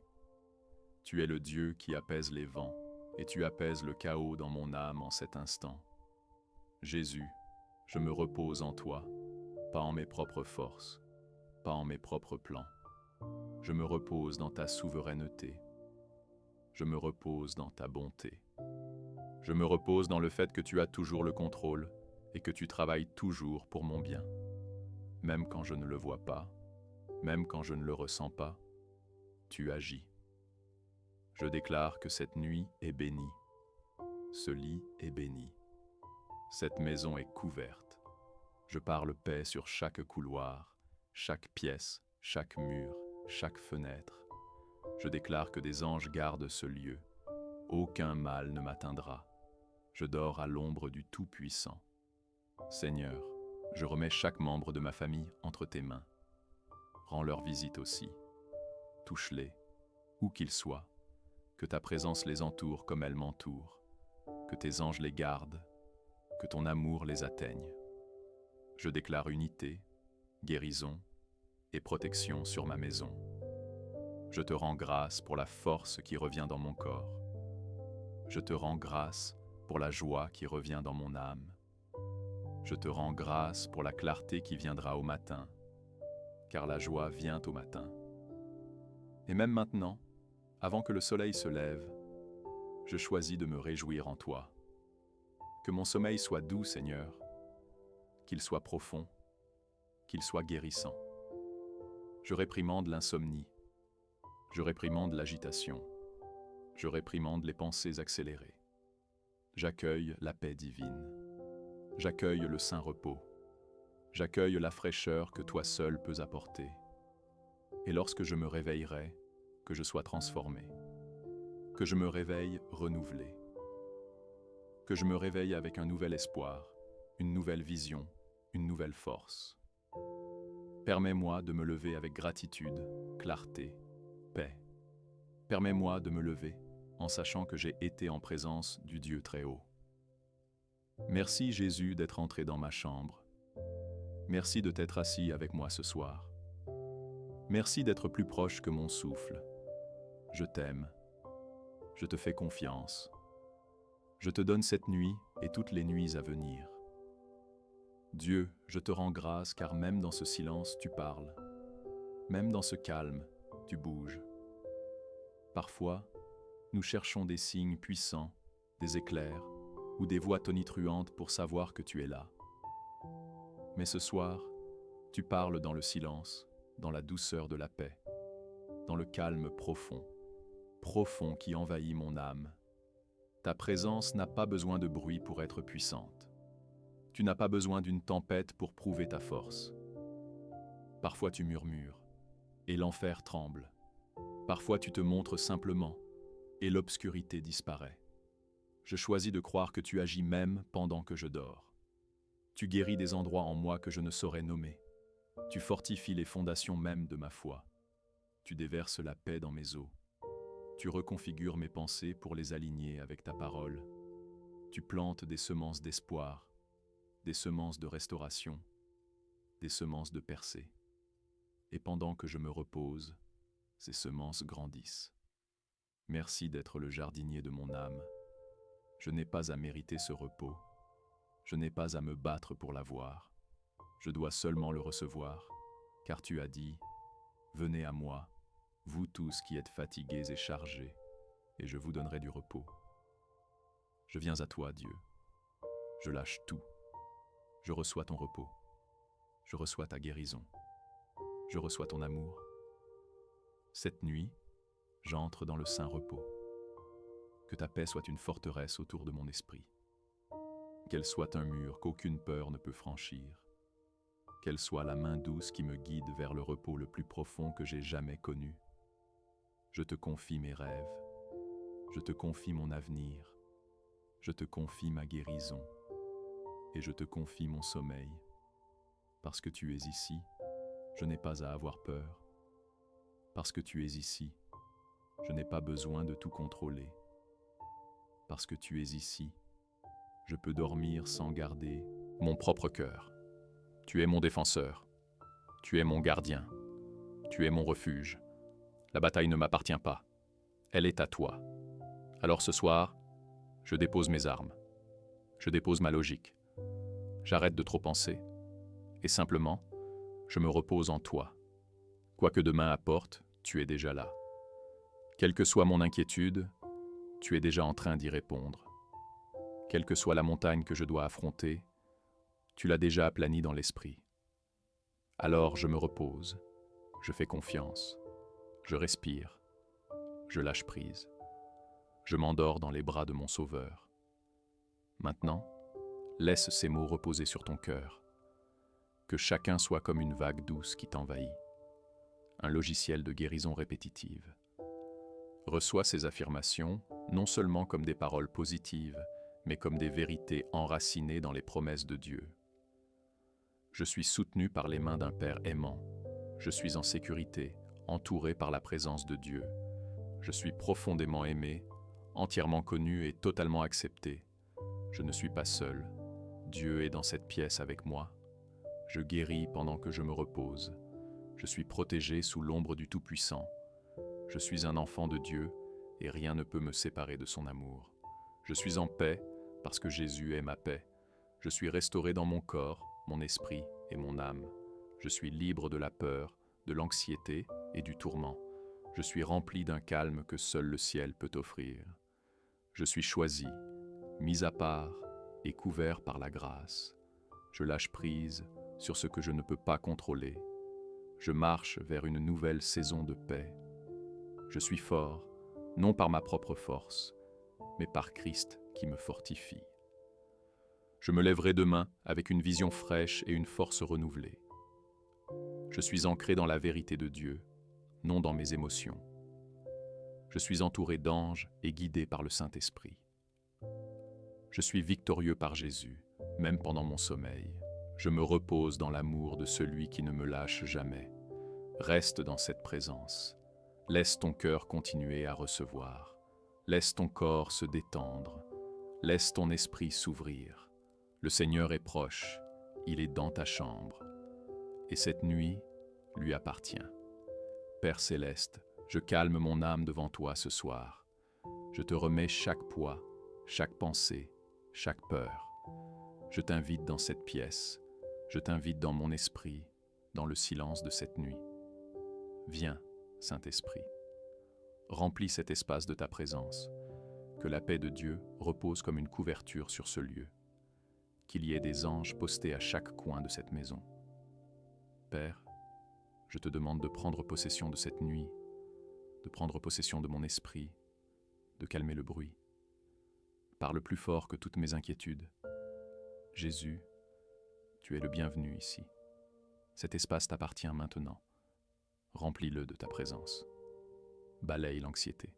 Tu es le Dieu qui apaise les vents, et tu apaises le chaos dans mon âme en cet instant. Jésus, je me repose en toi, pas en mes propres forces, pas en mes propres plans. Je me repose dans ta souveraineté. Je me repose dans ta bonté. Je me repose dans le fait que tu as toujours le contrôle et que tu travailles toujours pour mon bien. Même quand je ne le vois pas, même quand je ne le ressens pas, tu agis. Je déclare que cette nuit est bénie. Ce lit est béni. Cette maison est couverte. Je parle paix sur chaque couloir, chaque pièce, chaque mur, chaque fenêtre. Je déclare que des anges gardent ce lieu. Aucun mal ne m'atteindra. Je dors à l'ombre du Tout-Puissant. Seigneur, je remets chaque membre de ma famille entre tes mains. Rends leur visite aussi. Touche-les, où qu'ils soient. Que ta présence les entoure comme elle m'entoure. Que tes anges les gardent. Que ton amour les atteigne. Je déclare unité, guérison et protection sur ma maison. Je te rends grâce pour la force qui revient dans mon corps. Je te rends grâce pour la joie qui revient dans mon âme. Je te rends grâce pour la clarté qui viendra au matin, car la joie vient au matin. Et même maintenant, avant que le soleil se lève, je choisis de me réjouir en toi. Que mon sommeil soit doux, Seigneur, qu'il soit profond, qu'il soit guérissant. Je réprimande l'insomnie, je réprimande l'agitation, je réprimande les pensées accélérées. J'accueille la paix divine, j'accueille le saint repos, j'accueille la fraîcheur que toi seul peux apporter. Et lorsque je me réveillerai, que je sois transformé, que je me réveille renouvelé, que je me réveille avec un nouvel espoir, une nouvelle vision, une nouvelle force. Permets-moi de me lever avec gratitude, clarté, paix. Permets-moi de me lever en sachant que j'ai été en présence du Dieu très haut. Merci Jésus d'être entré dans ma chambre. Merci de t'être assis avec moi ce soir. Merci d'être plus proche que mon souffle. Je t'aime. Je te fais confiance. Je te donne cette nuit et toutes les nuits à venir. Dieu, je te rends grâce car même dans ce silence, tu parles. Même dans ce calme, tu bouges. Parfois, nous cherchons des signes puissants, des éclairs ou des voix tonitruantes pour savoir que tu es là. Mais ce soir, tu parles dans le silence, dans la douceur de la paix, dans le calme profond, profond qui envahit mon âme. Ta présence n'a pas besoin de bruit pour être puissante. Tu n'as pas besoin d'une tempête pour prouver ta force. Parfois tu murmures, et l'enfer tremble. Parfois tu te montres simplement, et l'obscurité disparaît. Je choisis de croire que tu agis même pendant que je dors. Tu guéris des endroits en moi que je ne saurais nommer. Tu fortifies les fondations même de ma foi. Tu déverses la paix dans mes os. Tu reconfigures mes pensées pour les aligner avec ta parole. Tu plantes des semences d'espoir, des semences de restauration, des semences de percée. Et pendant que je me repose, ces semences grandissent. Merci d'être le jardinier de mon âme. Je n'ai pas à mériter ce repos. Je n'ai pas à me battre pour l'avoir. Je dois seulement le recevoir, car tu as dit, « Venez à moi, vous tous qui êtes fatigués et chargés, et je vous donnerai du repos. » Je viens à toi, Dieu. Je lâche tout. Je reçois ton repos. Je reçois ta guérison. Je reçois ton amour. Cette nuit, j'entre dans le saint repos. Que ta paix soit une forteresse autour de mon esprit. Qu'elle soit un mur qu'aucune peur ne peut franchir. Qu'elle soit la main douce qui me guide vers le repos le plus profond que j'ai jamais connu. Je te confie mes rêves. Je te confie mon avenir. Je te confie ma guérison. Et je te confie mon sommeil. Parce que tu es ici, je n'ai pas à avoir peur. Parce que tu es ici, je n'ai pas besoin de tout contrôler. Parce que tu es ici, je peux dormir sans garder mon propre cœur. Tu es mon défenseur. Tu es mon gardien. Tu es mon refuge. La bataille ne m'appartient pas. Elle est à toi. Alors ce soir, je dépose mes armes. Je dépose ma logique. J'arrête de trop penser. Et simplement, je me repose en toi. Quoi que demain apporte, tu es déjà là. Quelle que soit mon inquiétude, tu es déjà en train d'y répondre. Quelle que soit la montagne que je dois affronter, tu l'as déjà aplanie dans l'esprit. Alors je me repose, je fais confiance, je respire, je lâche prise. Je m'endors dans les bras de mon Sauveur. Maintenant, laisse ces mots reposer sur ton cœur. Que chacun soit comme une vague douce qui t'envahit. Un logiciel de guérison répétitive. Reçois ces affirmations non seulement comme des paroles positives, mais comme des vérités enracinées dans les promesses de Dieu. Je suis soutenu par les mains d'un Père aimant. Je suis en sécurité, entouré par la présence de Dieu. Je suis profondément aimé, entièrement connu et totalement accepté. Je ne suis pas seul. Dieu est dans cette pièce avec moi. Je guéris pendant que je me repose. Je suis protégé sous l'ombre du Tout-Puissant. Je suis un enfant de Dieu et rien ne peut me séparer de son amour. Je suis en paix parce que Jésus est ma paix. Je suis restauré dans mon corps, mon esprit et mon âme. Je suis libre de la peur, de l'anxiété et du tourment. Je suis rempli d'un calme que seul le ciel peut offrir. Je suis choisi, mis à part et couvert par la grâce. Je lâche prise sur ce que je ne peux pas contrôler. Je marche vers une nouvelle saison de paix. Je suis fort, non par ma propre force, mais par Christ qui me fortifie. Je me lèverai demain avec une vision fraîche et une force renouvelée. Je suis ancré dans la vérité de Dieu, non dans mes émotions. Je suis entouré d'anges et guidé par le Saint-Esprit. Je suis victorieux par Jésus, même pendant mon sommeil. Je me repose dans l'amour de celui qui ne me lâche jamais. Reste dans cette présence. Laisse ton cœur continuer à recevoir. Laisse ton corps se détendre. Laisse ton esprit s'ouvrir. Le Seigneur est proche. Il est dans ta chambre. Et cette nuit lui appartient. Père céleste, je calme mon âme devant toi ce soir. Je te remets chaque poids, chaque pensée, chaque peur. Je t'invite dans cette pièce. Je t'invite dans mon esprit, dans le silence de cette nuit. Viens, Saint-Esprit. Remplis cet espace de ta présence. Que la paix de Dieu repose comme une couverture sur ce lieu. Qu'il y ait des anges postés à chaque coin de cette maison. Père, je te demande de prendre possession de cette nuit, de prendre possession de mon esprit, de calmer le bruit. Parle plus fort que toutes mes inquiétudes. Jésus, tu es le bienvenu ici. Cet espace t'appartient maintenant. Remplis-le de ta présence. Balaye l'anxiété.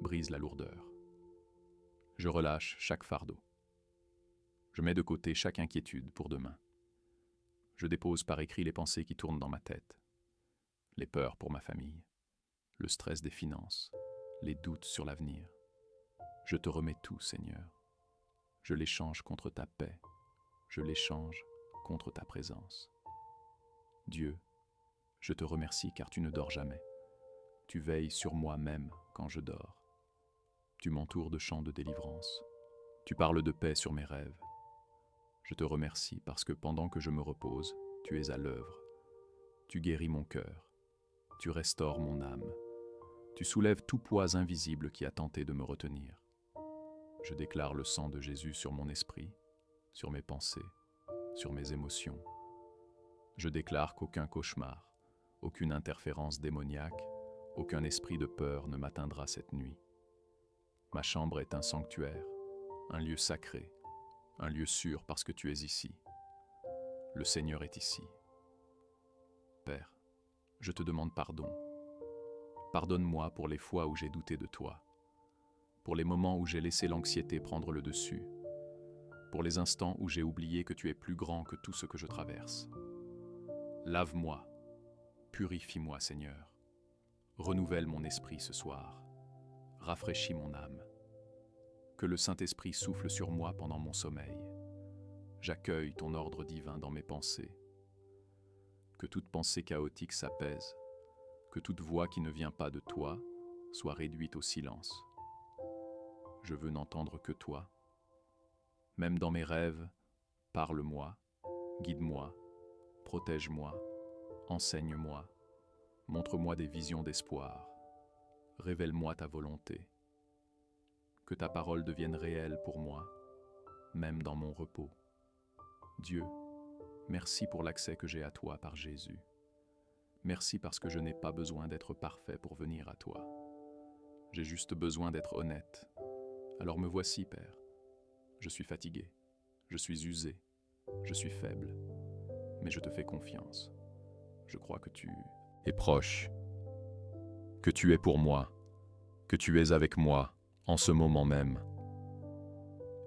Brise la lourdeur. Je relâche chaque fardeau. Je mets de côté chaque inquiétude pour demain. Je dépose par écrit les pensées qui tournent dans ma tête. Les peurs pour ma famille, le stress des finances, les doutes sur l'avenir. Je te remets tout, Seigneur. Je l'échange contre ta paix. Je l'échange contre ta présence. Dieu, je te remercie car tu ne dors jamais. Tu veilles sur moi même quand je dors. Tu m'entoures de chants de délivrance. Tu parles de paix sur mes rêves. Je te remercie parce que pendant que je me repose, tu es à l'œuvre. Tu guéris mon cœur. Tu restaures mon âme. Tu soulèves tout poids invisible qui a tenté de me retenir. Je déclare le sang de Jésus sur mon esprit, sur mes pensées, sur mes émotions. Je déclare qu'aucun cauchemar, aucune interférence démoniaque, aucun esprit de peur ne m'atteindra cette nuit. Ma chambre est un sanctuaire, un lieu sacré, un lieu sûr parce que tu es ici. Le Seigneur est ici. Père, je te demande pardon. Pardonne-moi pour les fois où j'ai douté de toi, pour les moments où j'ai laissé l'anxiété prendre le dessus, pour les instants où j'ai oublié que tu es plus grand que tout ce que je traverse. Lave-moi, purifie-moi, Seigneur. Renouvelle mon esprit ce soir. Rafraîchis mon âme. Que le Saint-Esprit souffle sur moi pendant mon sommeil. J'accueille ton ordre divin dans mes pensées. Que toute pensée chaotique s'apaise. Que toute voix qui ne vient pas de toi soit réduite au silence. Je veux n'entendre que toi. Même dans mes rêves, parle-moi, guide-moi, protège-moi, enseigne-moi, montre-moi des visions d'espoir, révèle-moi ta volonté. Que ta parole devienne réelle pour moi, même dans mon repos. Dieu, merci pour l'accès que j'ai à toi par Jésus. Merci parce que je n'ai pas besoin d'être parfait pour venir à toi. J'ai juste besoin d'être honnête. Alors me voici, Père. Je suis fatigué, je suis usé, je suis faible, mais je te fais confiance. Je crois que tu es proche, que tu es pour moi, que tu es avec moi en ce moment même.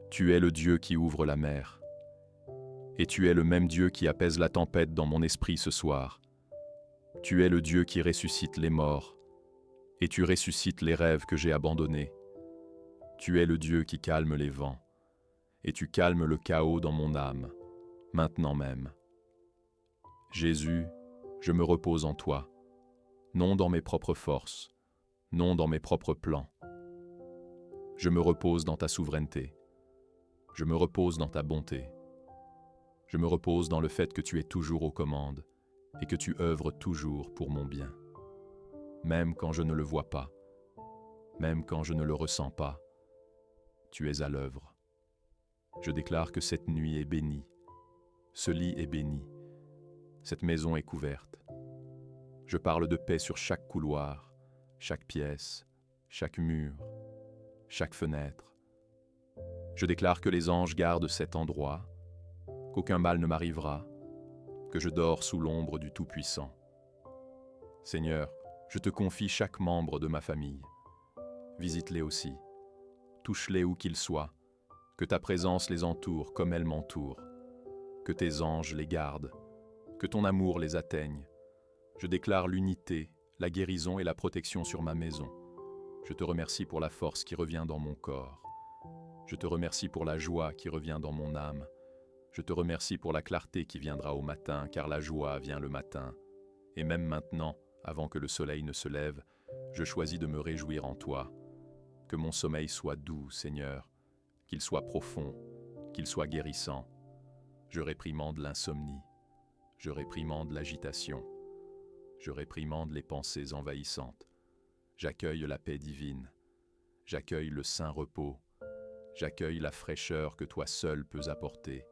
Tu es le Dieu qui ouvre la mer. Et tu es le même Dieu qui apaise la tempête dans mon esprit ce soir. Tu es le Dieu qui ressuscite les morts. Et tu ressuscites les rêves que j'ai abandonnés. Tu es le Dieu qui calme les vents. Et tu calmes le chaos dans mon âme, maintenant même. Jésus, je me repose en toi, non dans mes propres forces, non dans mes propres plans. Je me repose dans ta souveraineté. Je me repose dans ta bonté. Je me repose dans le fait que tu es toujours aux commandes et que tu œuvres toujours pour mon bien. Même quand je ne le vois pas, même quand je ne le ressens pas, tu es à l'œuvre. Je déclare que cette nuit est bénie, ce lit est béni, cette maison est couverte. Je parle de paix sur chaque couloir, chaque pièce, chaque mur, chaque fenêtre. Je déclare que les anges gardent cet endroit, qu'aucun mal ne m'arrivera, que je dors sous l'ombre du Tout-Puissant. Seigneur, je te confie chaque membre de ma famille. Visite-les aussi, touche-les où qu'ils soient, que ta présence les entoure comme elle m'entoure, que tes anges les gardent, que ton amour les atteigne. Je déclare l'unité, la guérison et la protection sur ma maison. Je te remercie pour la force qui revient dans mon corps. Je te remercie pour la joie qui revient dans mon âme. Je te remercie pour la clarté qui viendra au matin, car la joie vient le matin. Et même maintenant, avant que le soleil ne se lève, je choisis de me réjouir en toi. Que mon sommeil soit doux, Seigneur, qu'il soit profond, qu'il soit guérissant. Je réprimande l'insomnie, je réprimande l'agitation, je réprimande les pensées envahissantes. J'accueille la paix divine, j'accueille le saint repos, j'accueille la fraîcheur que toi seul peux apporter.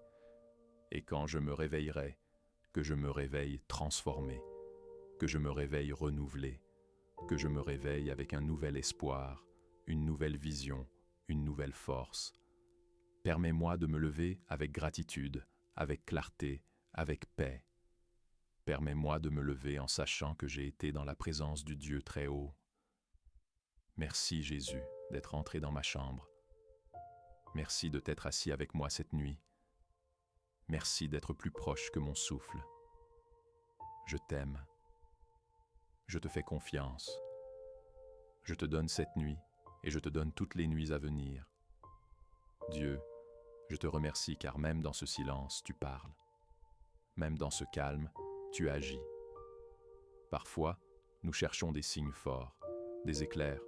Et quand je me réveillerai, que je me réveille transformé, que je me réveille renouvelé, que je me réveille avec un nouvel espoir, une nouvelle vision, une nouvelle force. Permets-moi de me lever avec gratitude, avec clarté, avec paix. Permets-moi de me lever en sachant que j'ai été dans la présence du Dieu très haut. Merci Jésus d'être entré dans ma chambre. Merci de t'être assis avec moi cette nuit. Merci d'être plus proche que mon souffle. Je t'aime. Je te fais confiance. Je te donne cette nuit et je te donne toutes les nuits à venir. Dieu, je te remercie car même dans ce silence, tu parles. Même dans ce calme, tu agis. Parfois, nous cherchons des signes forts, des éclairs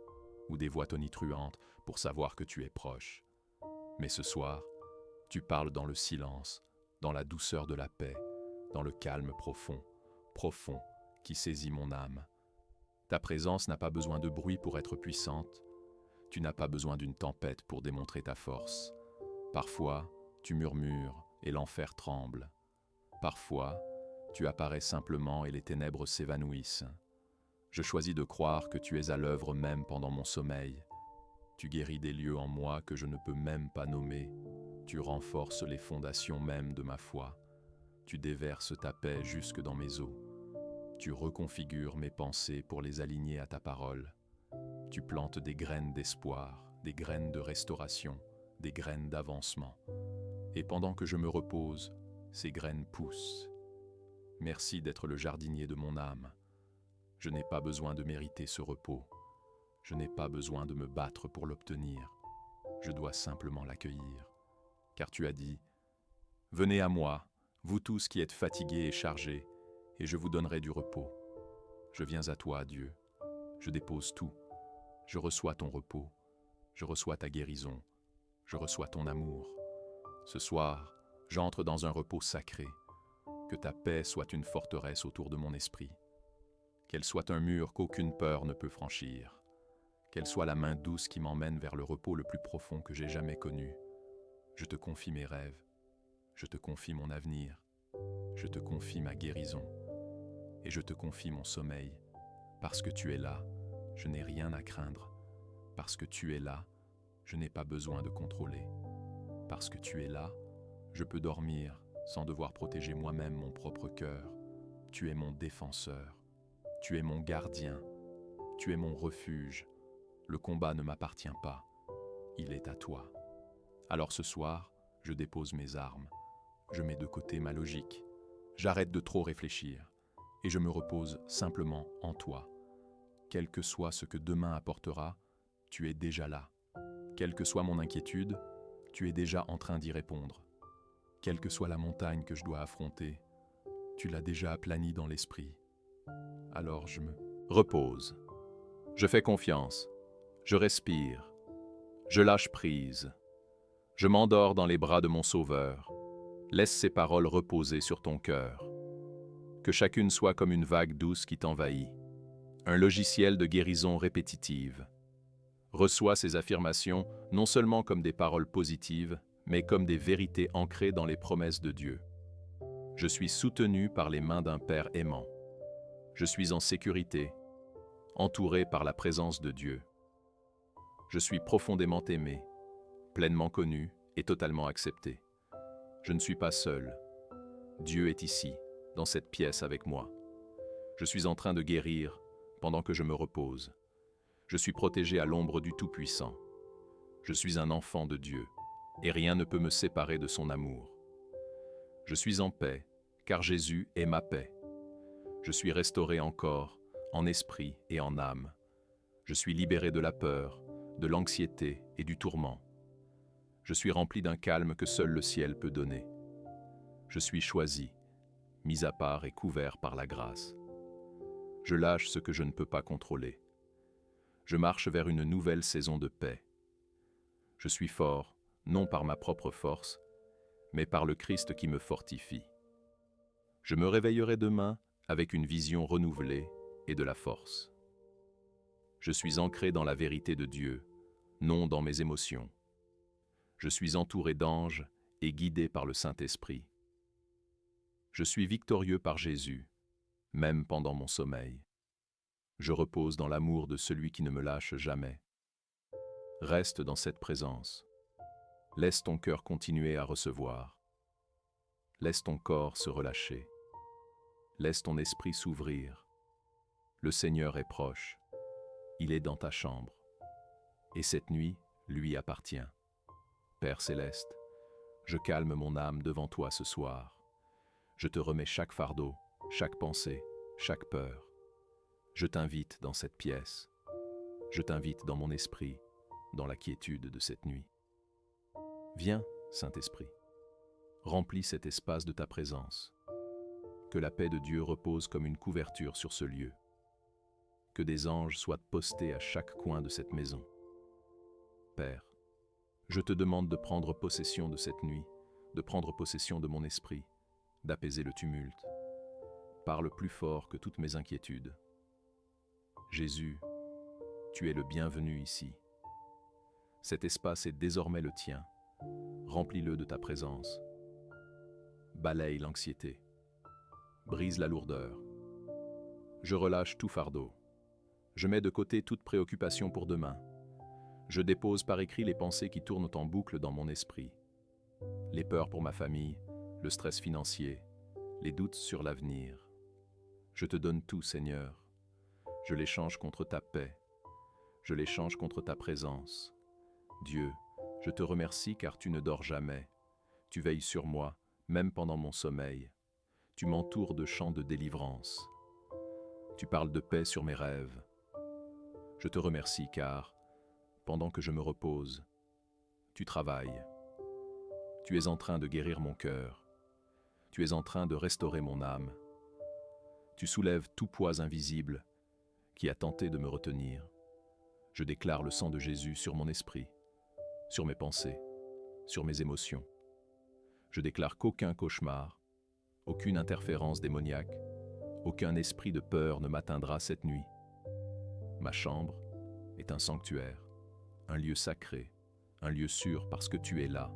ou des voix tonitruantes pour savoir que tu es proche. Mais ce soir, tu parles dans le silence, dans la douceur de la paix, dans le calme profond, profond, qui saisit mon âme. Ta présence n'a pas besoin de bruit pour être puissante. Tu n'as pas besoin d'une tempête pour démontrer ta force. Parfois, tu murmures et l'enfer tremble. Parfois, tu apparais simplement et les ténèbres s'évanouissent. Je choisis de croire que tu es à l'œuvre même pendant mon sommeil. Tu guéris des lieux en moi que je ne peux même pas nommer. Tu renforces les fondations même de ma foi. Tu déverses ta paix jusque dans mes os. Tu reconfigures mes pensées pour les aligner à ta parole. Tu plantes des graines d'espoir, des graines de restauration, des graines d'avancement. Et pendant que je me repose, ces graines poussent. Merci d'être le jardinier de mon âme. Je n'ai pas besoin de mériter ce repos. Je n'ai pas besoin de me battre pour l'obtenir. Je dois simplement l'accueillir. Car tu as dit, « Venez à moi, vous tous qui êtes fatigués et chargés, et je vous donnerai du repos. » Je viens à toi, Dieu. Je dépose tout. Je reçois ton repos. Je reçois ta guérison. Je reçois ton amour. Ce soir, j'entre dans un repos sacré. Que ta paix soit une forteresse autour de mon esprit. Qu'elle soit un mur qu'aucune peur ne peut franchir. Qu'elle soit la main douce qui m'emmène vers le repos le plus profond que j'ai jamais connu. Je te confie mes rêves. Je te confie mon avenir. Je te confie ma guérison. Et je te confie mon sommeil. Parce que tu es là, je n'ai rien à craindre. Parce que tu es là, je n'ai pas besoin de contrôler. Parce que tu es là, je peux dormir sans devoir protéger moi-même mon propre cœur. Tu es mon défenseur. Tu es mon gardien. Tu es mon refuge. Le combat ne m'appartient pas, il est à toi. Alors ce soir, je dépose mes armes, je mets de côté ma logique, j'arrête de trop réfléchir, et je me repose simplement en toi. Quel que soit ce que demain apportera, tu es déjà là. Quelle que soit mon inquiétude, tu es déjà en train d'y répondre. Quelle que soit la montagne que je dois affronter, tu l'as déjà aplanie dans l'esprit. Alors je me Repose. Je fais confiance. Je respire. Je lâche prise. Je m'endors dans les bras de mon Sauveur. Laisse ces paroles reposer sur ton cœur. Que chacune soit comme une vague douce qui t'envahit. Un logiciel de guérison répétitive. Reçois ces affirmations non seulement comme des paroles positives, mais comme des vérités ancrées dans les promesses de Dieu. Je suis soutenu par les mains d'un Père aimant. Je suis en sécurité, entouré par la présence de Dieu. Je suis profondément aimé, pleinement connu et totalement accepté. Je ne suis pas seul. Dieu est ici, dans cette pièce avec moi. Je suis en train de guérir pendant que je me repose. Je suis protégé à l'ombre du Tout-Puissant. Je suis un enfant de Dieu, et rien ne peut me séparer de son amour. Je suis en paix, car Jésus est ma paix. Je suis restauré en corps, en esprit et en âme. Je suis libéré de la peur, de l'anxiété et du tourment. Je suis rempli d'un calme que seul le ciel peut donner. Je suis choisi, mis à part et couvert par la grâce. Je lâche ce que je ne peux pas contrôler. Je marche vers une nouvelle saison de paix. Je suis fort, non par ma propre force, mais par le Christ qui me fortifie. Je me réveillerai demain avec une vision renouvelée et de la force. Je suis ancré dans la vérité de Dieu, non dans mes émotions. Je suis entouré d'anges et guidé par le Saint-Esprit. Je suis victorieux par Jésus, même pendant mon sommeil. Je repose dans l'amour de celui qui ne me lâche jamais. Reste dans cette présence. Laisse ton cœur continuer à recevoir. Laisse ton corps se relâcher. Laisse ton esprit s'ouvrir. Le Seigneur est proche. Il est dans ta chambre. Et cette nuit lui appartient. Père céleste, je calme mon âme devant toi ce soir. Je te remets chaque fardeau, chaque pensée, chaque peur. Je t'invite dans cette pièce. Je t'invite dans mon esprit, dans la quiétude de cette nuit. Viens, Saint-Esprit, remplis cet espace de ta présence. Que la paix de Dieu repose comme une couverture sur ce lieu. Que des anges soient postés à chaque coin de cette maison. Père, je te demande de prendre possession de cette nuit, de prendre possession de mon esprit, d'apaiser le tumulte. Parle plus fort que toutes mes inquiétudes. Jésus, tu es le bienvenu ici. Cet espace est désormais le tien. Remplis-le de ta présence. Balaye l'anxiété. Brise la lourdeur. Je relâche tout fardeau. Je mets de côté toute préoccupation pour demain. Je dépose par écrit les pensées qui tournent en boucle dans mon esprit. Les peurs pour ma famille, le stress financier, les doutes sur l'avenir. Je te donne tout, Seigneur. Je l'échange contre ta paix. Je l'échange contre ta présence. Dieu, je te remercie car tu ne dors jamais. Tu veilles sur moi, même pendant mon sommeil. Tu m'entoures de chants de délivrance. Tu parles de paix sur mes rêves. Je te remercie car, pendant que je me repose, tu travailles. Tu es en train de guérir mon cœur. Tu es en train de restaurer mon âme. Tu soulèves tout poids invisible qui a tenté de me retenir. Je déclare le sang de Jésus sur mon esprit, sur mes pensées, sur mes émotions. Je déclare qu'aucun cauchemar, aucune interférence démoniaque, aucun esprit de peur ne m'atteindra cette nuit. Ma chambre est un sanctuaire, un lieu sacré, un lieu sûr parce que tu es là.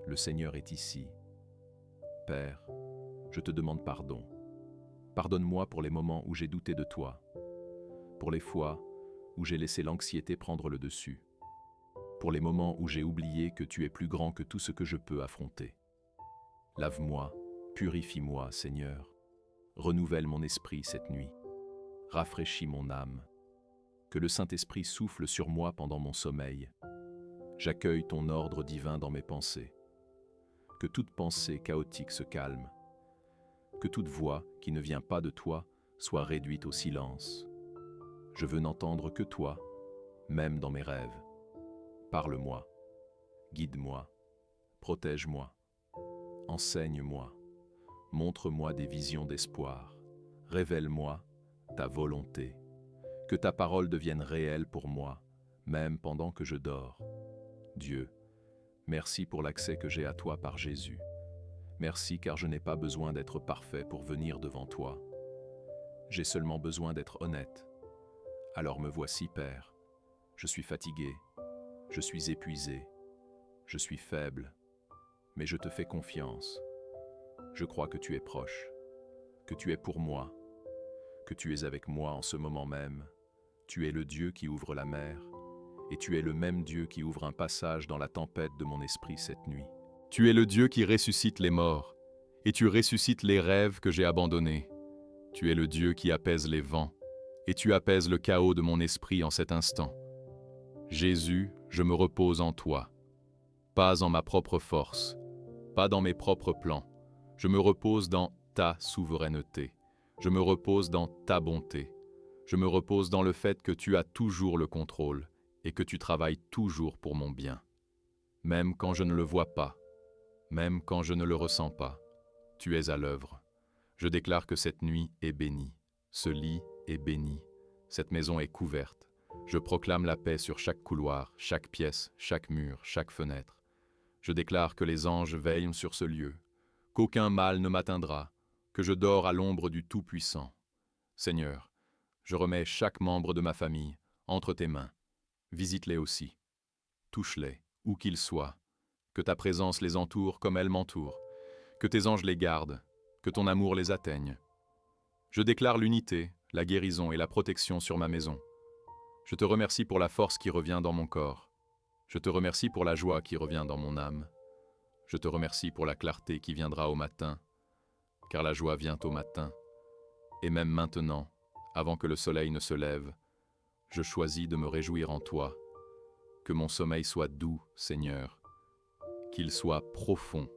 Le Seigneur est ici. Père, je te demande pardon. Pardonne-moi pour les moments où j'ai douté de toi, pour les fois où j'ai laissé l'anxiété prendre le dessus, pour les moments où j'ai oublié que tu es plus grand que tout ce que je peux affronter. Lave-moi, purifie-moi, Seigneur. Renouvelle mon esprit cette nuit. Rafraîchis mon âme. Que le Saint-Esprit souffle sur moi pendant mon sommeil. J'accueille ton ordre divin dans mes pensées. Que toute pensée chaotique se calme. Que toute voix qui ne vient pas de toi soit réduite au silence. Je veux n'entendre que toi, même dans mes rêves. Parle-moi, guide-moi, protège-moi, enseigne-moi, montre-moi des visions d'espoir, révèle-moi ta volonté. Que ta parole devienne réelle pour moi, même pendant que je dors. Dieu, merci pour l'accès que j'ai à toi par Jésus. Merci car je n'ai pas besoin d'être parfait pour venir devant toi. J'ai seulement besoin d'être honnête. Alors me voici, Père. Je suis fatigué, je suis épuisé, je suis faible, mais je te fais confiance. Je crois que tu es proche, que tu es pour moi, que tu es avec moi en ce moment même. Tu es le Dieu qui ouvre la mer, et tu es le même Dieu qui ouvre un passage dans la tempête de mon esprit cette nuit. Tu es le Dieu qui ressuscite les morts, et tu ressuscites les rêves que j'ai abandonnés. Tu es le Dieu qui apaise les vents, et tu apaises le chaos de mon esprit en cet instant. Jésus, je me repose en toi, pas en ma propre force, pas dans mes propres plans. Je me repose dans ta souveraineté. Je me repose dans ta bonté. Je me repose dans le fait que tu as toujours le contrôle et que tu travailles toujours pour mon bien. Même quand je ne le vois pas, même quand je ne le ressens pas, tu es à l'œuvre. Je déclare que cette nuit est bénie, ce lit est béni, cette maison est couverte. Je proclame la paix sur chaque couloir, chaque pièce, chaque mur, chaque fenêtre. Je déclare que les anges veillent sur ce lieu, qu'aucun mal ne m'atteindra, que je dors à l'ombre du Tout-Puissant. Seigneur, je remets chaque membre de ma famille entre tes mains. Visite-les aussi. Touche-les, où qu'ils soient. Que ta présence les entoure comme elle m'entoure. Que tes anges les gardent. Que ton amour les atteigne. Je déclare l'unité, la guérison et la protection sur ma maison. Je te remercie pour la force qui revient dans mon corps. Je te remercie pour la joie qui revient dans mon âme. Je te remercie pour la clarté qui viendra au matin, car la joie vient au matin. Et même maintenant, avant que le soleil ne se lève, je choisis de me réjouir en toi. Que mon sommeil soit doux, Seigneur, qu'il soit profond,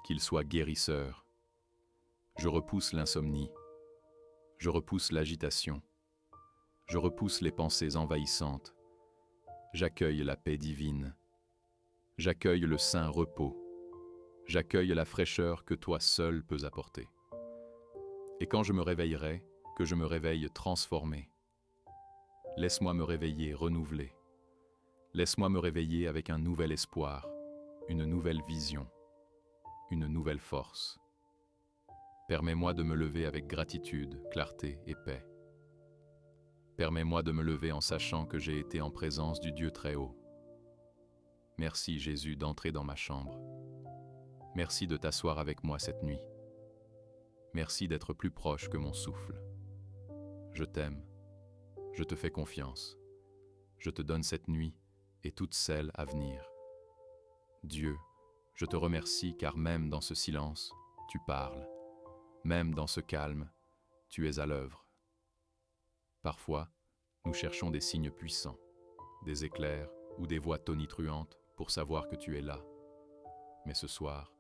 qu'il soit guérisseur. Je repousse l'insomnie, je repousse l'agitation, je repousse les pensées envahissantes. J'accueille la paix divine, j'accueille le saint repos, j'accueille la fraîcheur que toi seul peux apporter. Et quand je me réveillerai, que je me réveille transformé. Laisse-moi me réveiller renouvelé. Laisse-moi me réveiller avec un nouvel espoir, une nouvelle vision, une nouvelle force. Permets-moi de me lever avec gratitude, clarté et paix. Permets-moi de me lever en sachant que j'ai été en présence du Dieu très haut. Merci Jésus d'entrer dans ma chambre. Merci de t'asseoir avec moi cette nuit. Merci d'être plus proche que mon souffle. Je t'aime, je te fais confiance. Je te donne cette nuit et toutes celles à venir. Dieu, je te remercie car même dans ce silence, tu parles. Même dans ce calme, tu es à l'œuvre. Parfois, nous cherchons des signes puissants, des éclairs ou des voix tonitruantes pour savoir que tu es là. Mais ce soir,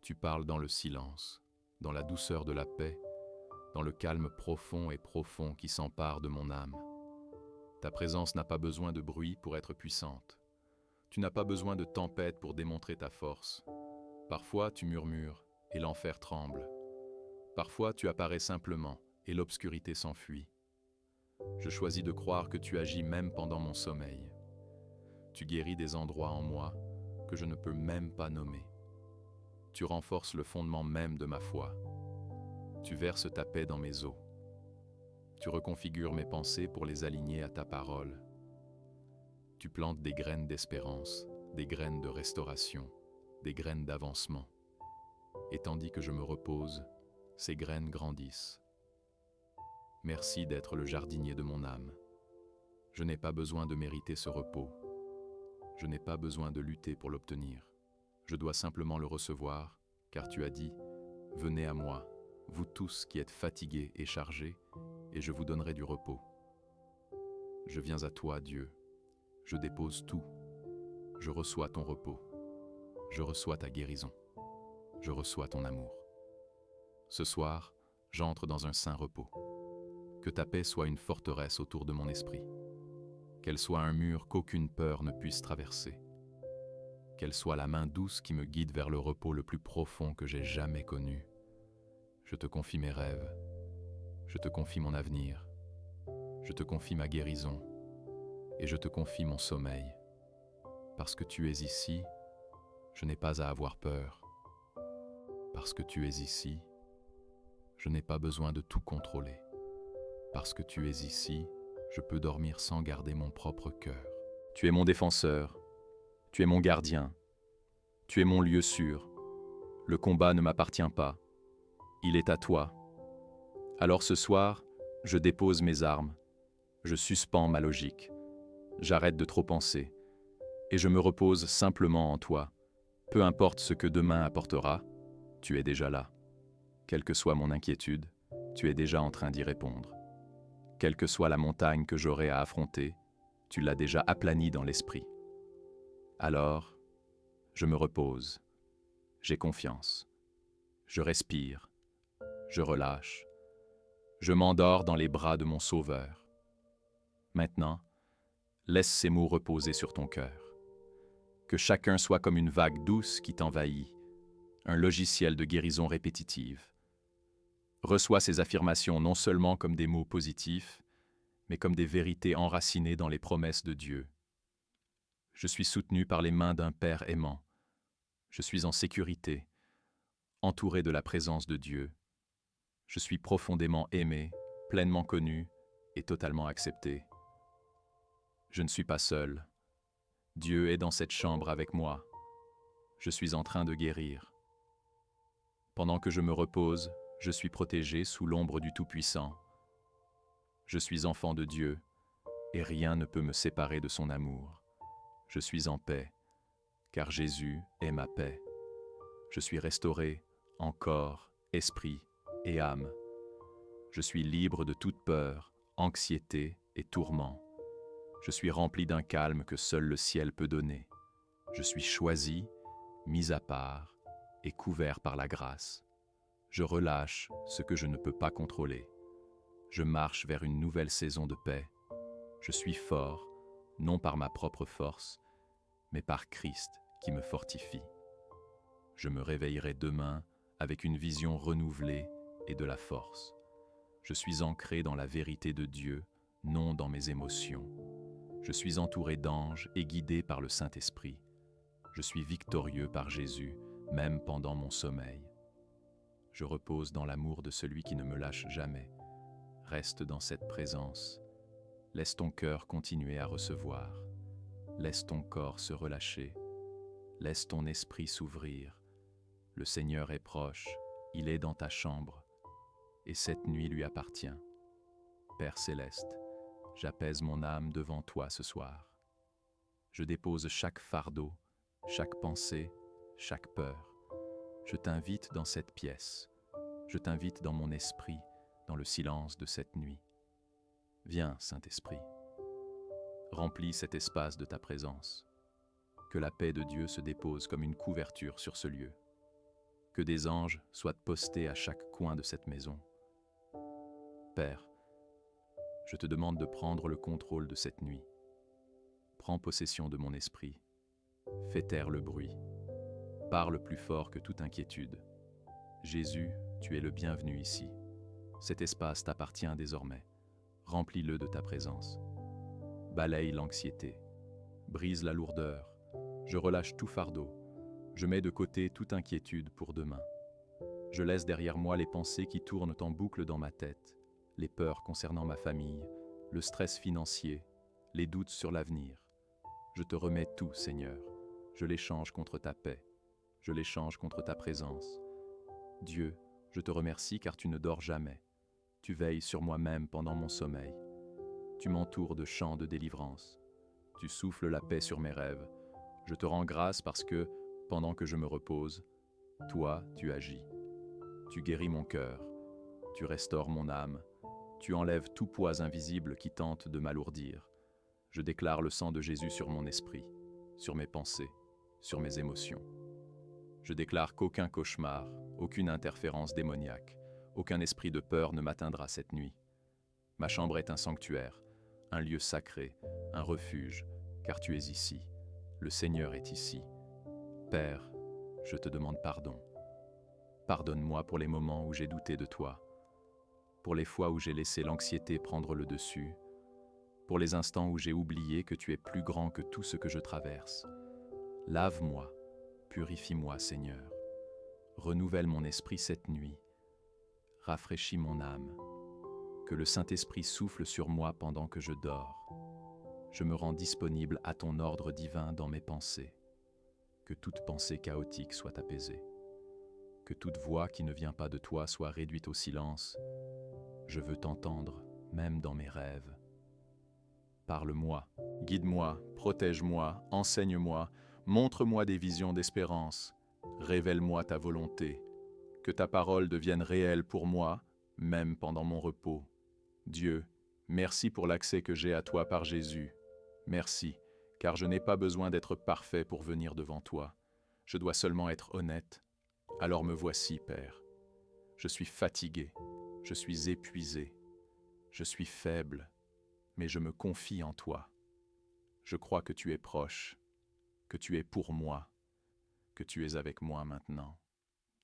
tu parles dans le silence, dans la douceur de la paix, dans le calme profond et profond qui s'empare de mon âme. Ta présence n'a pas besoin de bruit pour être puissante. Tu n'as pas besoin de tempête pour démontrer ta force. Parfois, tu murmures et l'enfer tremble. Parfois, tu apparais simplement et l'obscurité s'enfuit. Je choisis de croire que tu agis même pendant mon sommeil. Tu guéris des endroits en moi que je ne peux même pas nommer. Tu renforces le fondement même de ma foi. Tu verses ta paix dans mes os. Tu reconfigures mes pensées pour les aligner à ta parole. Tu plantes des graines d'espérance, des graines de restauration, des graines d'avancement. Et tandis que je me repose, ces graines grandissent. Merci d'être le jardinier de mon âme. Je n'ai pas besoin de mériter ce repos. Je n'ai pas besoin de lutter pour l'obtenir. Je dois simplement le recevoir, car tu as dit « Venez à moi, vous tous qui êtes fatigués et chargés, et je vous donnerai du repos. » Je viens à toi, Dieu. Je dépose tout. Je reçois ton repos. Je reçois ta guérison. Je reçois ton amour. Ce soir, j'entre dans un saint repos. Que ta paix soit une forteresse autour de mon esprit. Qu'elle soit un mur qu'aucune peur ne puisse traverser. Qu'elle soit la main douce qui me guide vers le repos le plus profond que j'ai jamais connu. Je te confie mes rêves. Je te confie mon avenir. Je te confie ma guérison. Et je te confie mon sommeil. Parce que tu es ici, je n'ai pas à avoir peur. Parce que tu es ici, je n'ai pas besoin de tout contrôler. Parce que tu es ici, je peux dormir sans garder mon propre cœur. Tu es mon défenseur, tu es mon gardien, tu es mon lieu sûr. Le combat ne m'appartient pas, il est à toi. Alors ce soir, je dépose mes armes, je suspends ma logique, j'arrête de trop penser, et je me repose simplement en toi. Peu importe ce que demain apportera, tu es déjà là. Quelle que soit mon inquiétude, tu es déjà en train d'y répondre. Quelle que soit la montagne que j'aurai à affronter, tu l'as déjà aplanie dans l'esprit. Alors, je me repose, j'ai confiance, je respire, je relâche, je m'endors dans les bras de mon Sauveur. Maintenant, laisse ces mots reposer sur ton cœur. Que chacun soit comme une vague douce qui t'envahit, un logiciel de guérison répétitive. Reçois ces affirmations non seulement comme des mots positifs, mais comme des vérités enracinées dans les promesses de Dieu. Je suis soutenu par les mains d'un Père aimant. Je suis en sécurité, entouré de la présence de Dieu. Je suis profondément aimé, pleinement connu et totalement accepté. Je ne suis pas seul. Dieu est dans cette chambre avec moi. Je suis en train de guérir. Pendant que je me repose, je suis protégé sous l'ombre du Tout-Puissant. Je suis enfant de Dieu, et rien ne peut me séparer de son amour. Je suis en paix, car Jésus est ma paix. Je suis restauré en corps, esprit et âme. Je suis libre de toute peur, anxiété et tourment. Je suis rempli d'un calme que seul le ciel peut donner. Je suis choisi, mis à part et couvert par la grâce. Je relâche ce que je ne peux pas contrôler. Je marche vers une nouvelle saison de paix. Je suis fort, non par ma propre force, mais par Christ qui me fortifie. Je me réveillerai demain avec une vision renouvelée et de la force. Je suis ancré dans la vérité de Dieu, non dans mes émotions. Je suis entouré d'anges et guidé par le Saint-Esprit. Je suis victorieux par Jésus, même pendant mon sommeil. Je repose dans l'amour de celui qui ne me lâche jamais. Reste dans cette présence. Laisse ton cœur continuer à recevoir. Laisse ton corps se relâcher. Laisse ton esprit s'ouvrir. Le Seigneur est proche, il est dans ta chambre, et cette nuit lui appartient. Père céleste, j'apaise mon âme devant toi ce soir. Je dépose chaque fardeau, chaque pensée, chaque peur. Je t'invite dans cette pièce. Je t'invite dans mon esprit, dans le silence de cette nuit. Viens, Saint-Esprit. Remplis cet espace de ta présence. Que la paix de Dieu se dépose comme une couverture sur ce lieu. Que des anges soient postés à chaque coin de cette maison. Père, je te demande de prendre le contrôle de cette nuit. Prends possession de mon esprit. Fais taire le bruit. Parle plus fort que toute inquiétude. Jésus, tu es le bienvenu ici. Cet espace t'appartient désormais. Remplis-le de ta présence. Balaye l'anxiété. Brise la lourdeur. Je relâche tout fardeau. Je mets de côté toute inquiétude pour demain. Je laisse derrière moi les pensées qui tournent en boucle dans ma tête, les peurs concernant ma famille, le stress financier, les doutes sur l'avenir. Je te remets tout, Seigneur. Je l'échange contre ta paix. Je l'échange contre ta présence. Dieu, je te remercie car tu ne dors jamais. Tu veilles sur moi-même pendant mon sommeil. Tu m'entoures de chants de délivrance. Tu souffles la paix sur mes rêves. Je te rends grâce parce que, pendant que je me repose, toi, tu agis. Tu guéris mon cœur. Tu restaures mon âme. Tu enlèves tout poids invisible qui tente de m'alourdir. Je déclare le sang de Jésus sur mon esprit, sur mes pensées, sur mes émotions. Je déclare qu'aucun cauchemar, aucune interférence démoniaque, aucun esprit de peur ne m'atteindra cette nuit. Ma chambre est un sanctuaire, un lieu sacré, un refuge, car tu es ici. Le Seigneur est ici. Père, je te demande pardon. Pardonne-moi pour les moments où j'ai douté de toi, pour les fois où j'ai laissé l'anxiété prendre le dessus, pour les instants où j'ai oublié que tu es plus grand que tout ce que je traverse. Lave-moi, purifie-moi, Seigneur. Renouvelle mon esprit cette nuit. Rafraîchis mon âme. Que le Saint-Esprit souffle sur moi pendant que je dors. Je me rends disponible à ton ordre divin dans mes pensées. Que toute pensée chaotique soit apaisée. Que toute voix qui ne vient pas de toi soit réduite au silence. Je veux t'entendre, même dans mes rêves. Parle-moi, guide-moi, protège-moi, enseigne-moi, montre-moi des visions d'espérance. Révèle-moi ta volonté. Que ta parole devienne réelle pour moi, même pendant mon repos. Dieu, merci pour l'accès que j'ai à toi par Jésus. Merci, car je n'ai pas besoin d'être parfait pour venir devant toi. Je dois seulement être honnête. Alors me voici, Père. Je suis fatigué, je suis épuisé, je suis faible, mais je me confie en toi. Je crois que tu es proche, que tu es pour moi, que tu es avec moi maintenant.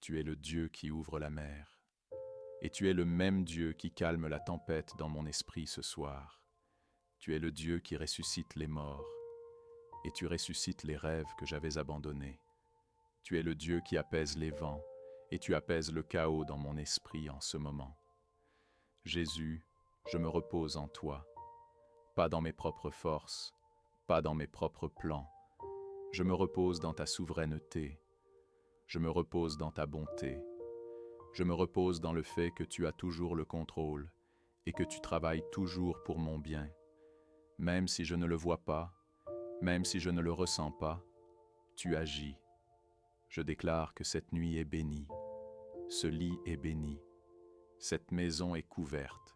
Tu es le Dieu qui ouvre la mer. Et tu es le même Dieu qui calme la tempête dans mon esprit ce soir. Tu es le Dieu qui ressuscite les morts. Et tu ressuscites les rêves que j'avais abandonnés. Tu es le Dieu qui apaise les vents, et tu apaises le chaos dans mon esprit en ce moment. Jésus, je me repose en toi, pas dans mes propres forces, pas dans mes propres plans. Je me repose dans ta souveraineté. Je me repose dans ta bonté. Je me repose dans le fait que tu as toujours le contrôle et que tu travailles toujours pour mon bien. Même si je ne le vois pas, même si je ne le ressens pas, tu agis. Je déclare que cette nuit est bénie. Ce lit est béni. Cette maison est couverte.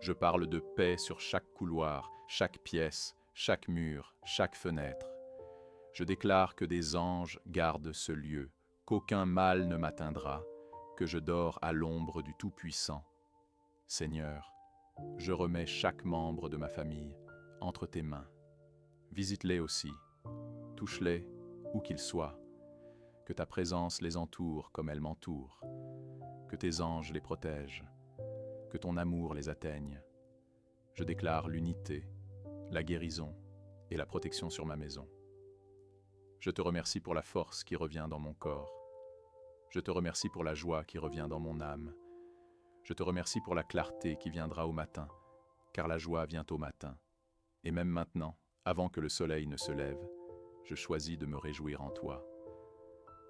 Je parle de paix sur chaque couloir, chaque pièce, chaque mur, chaque fenêtre. Je déclare que des anges gardent ce lieu, qu'aucun mal ne m'atteindra, que je dors à l'ombre du Tout-Puissant. Seigneur, je remets chaque membre de ma famille entre tes mains. Visite-les aussi, touche-les où qu'ils soient, que ta présence les entoure comme elle m'entoure, que tes anges les protègent, que ton amour les atteigne. Je déclare l'unité, la guérison et la protection sur ma maison. Je te remercie pour la force qui revient dans mon corps. Je te remercie pour la joie qui revient dans mon âme. Je te remercie pour la clarté qui viendra au matin, car la joie vient au matin. Et même maintenant, avant que le soleil ne se lève, je choisis de me réjouir en toi.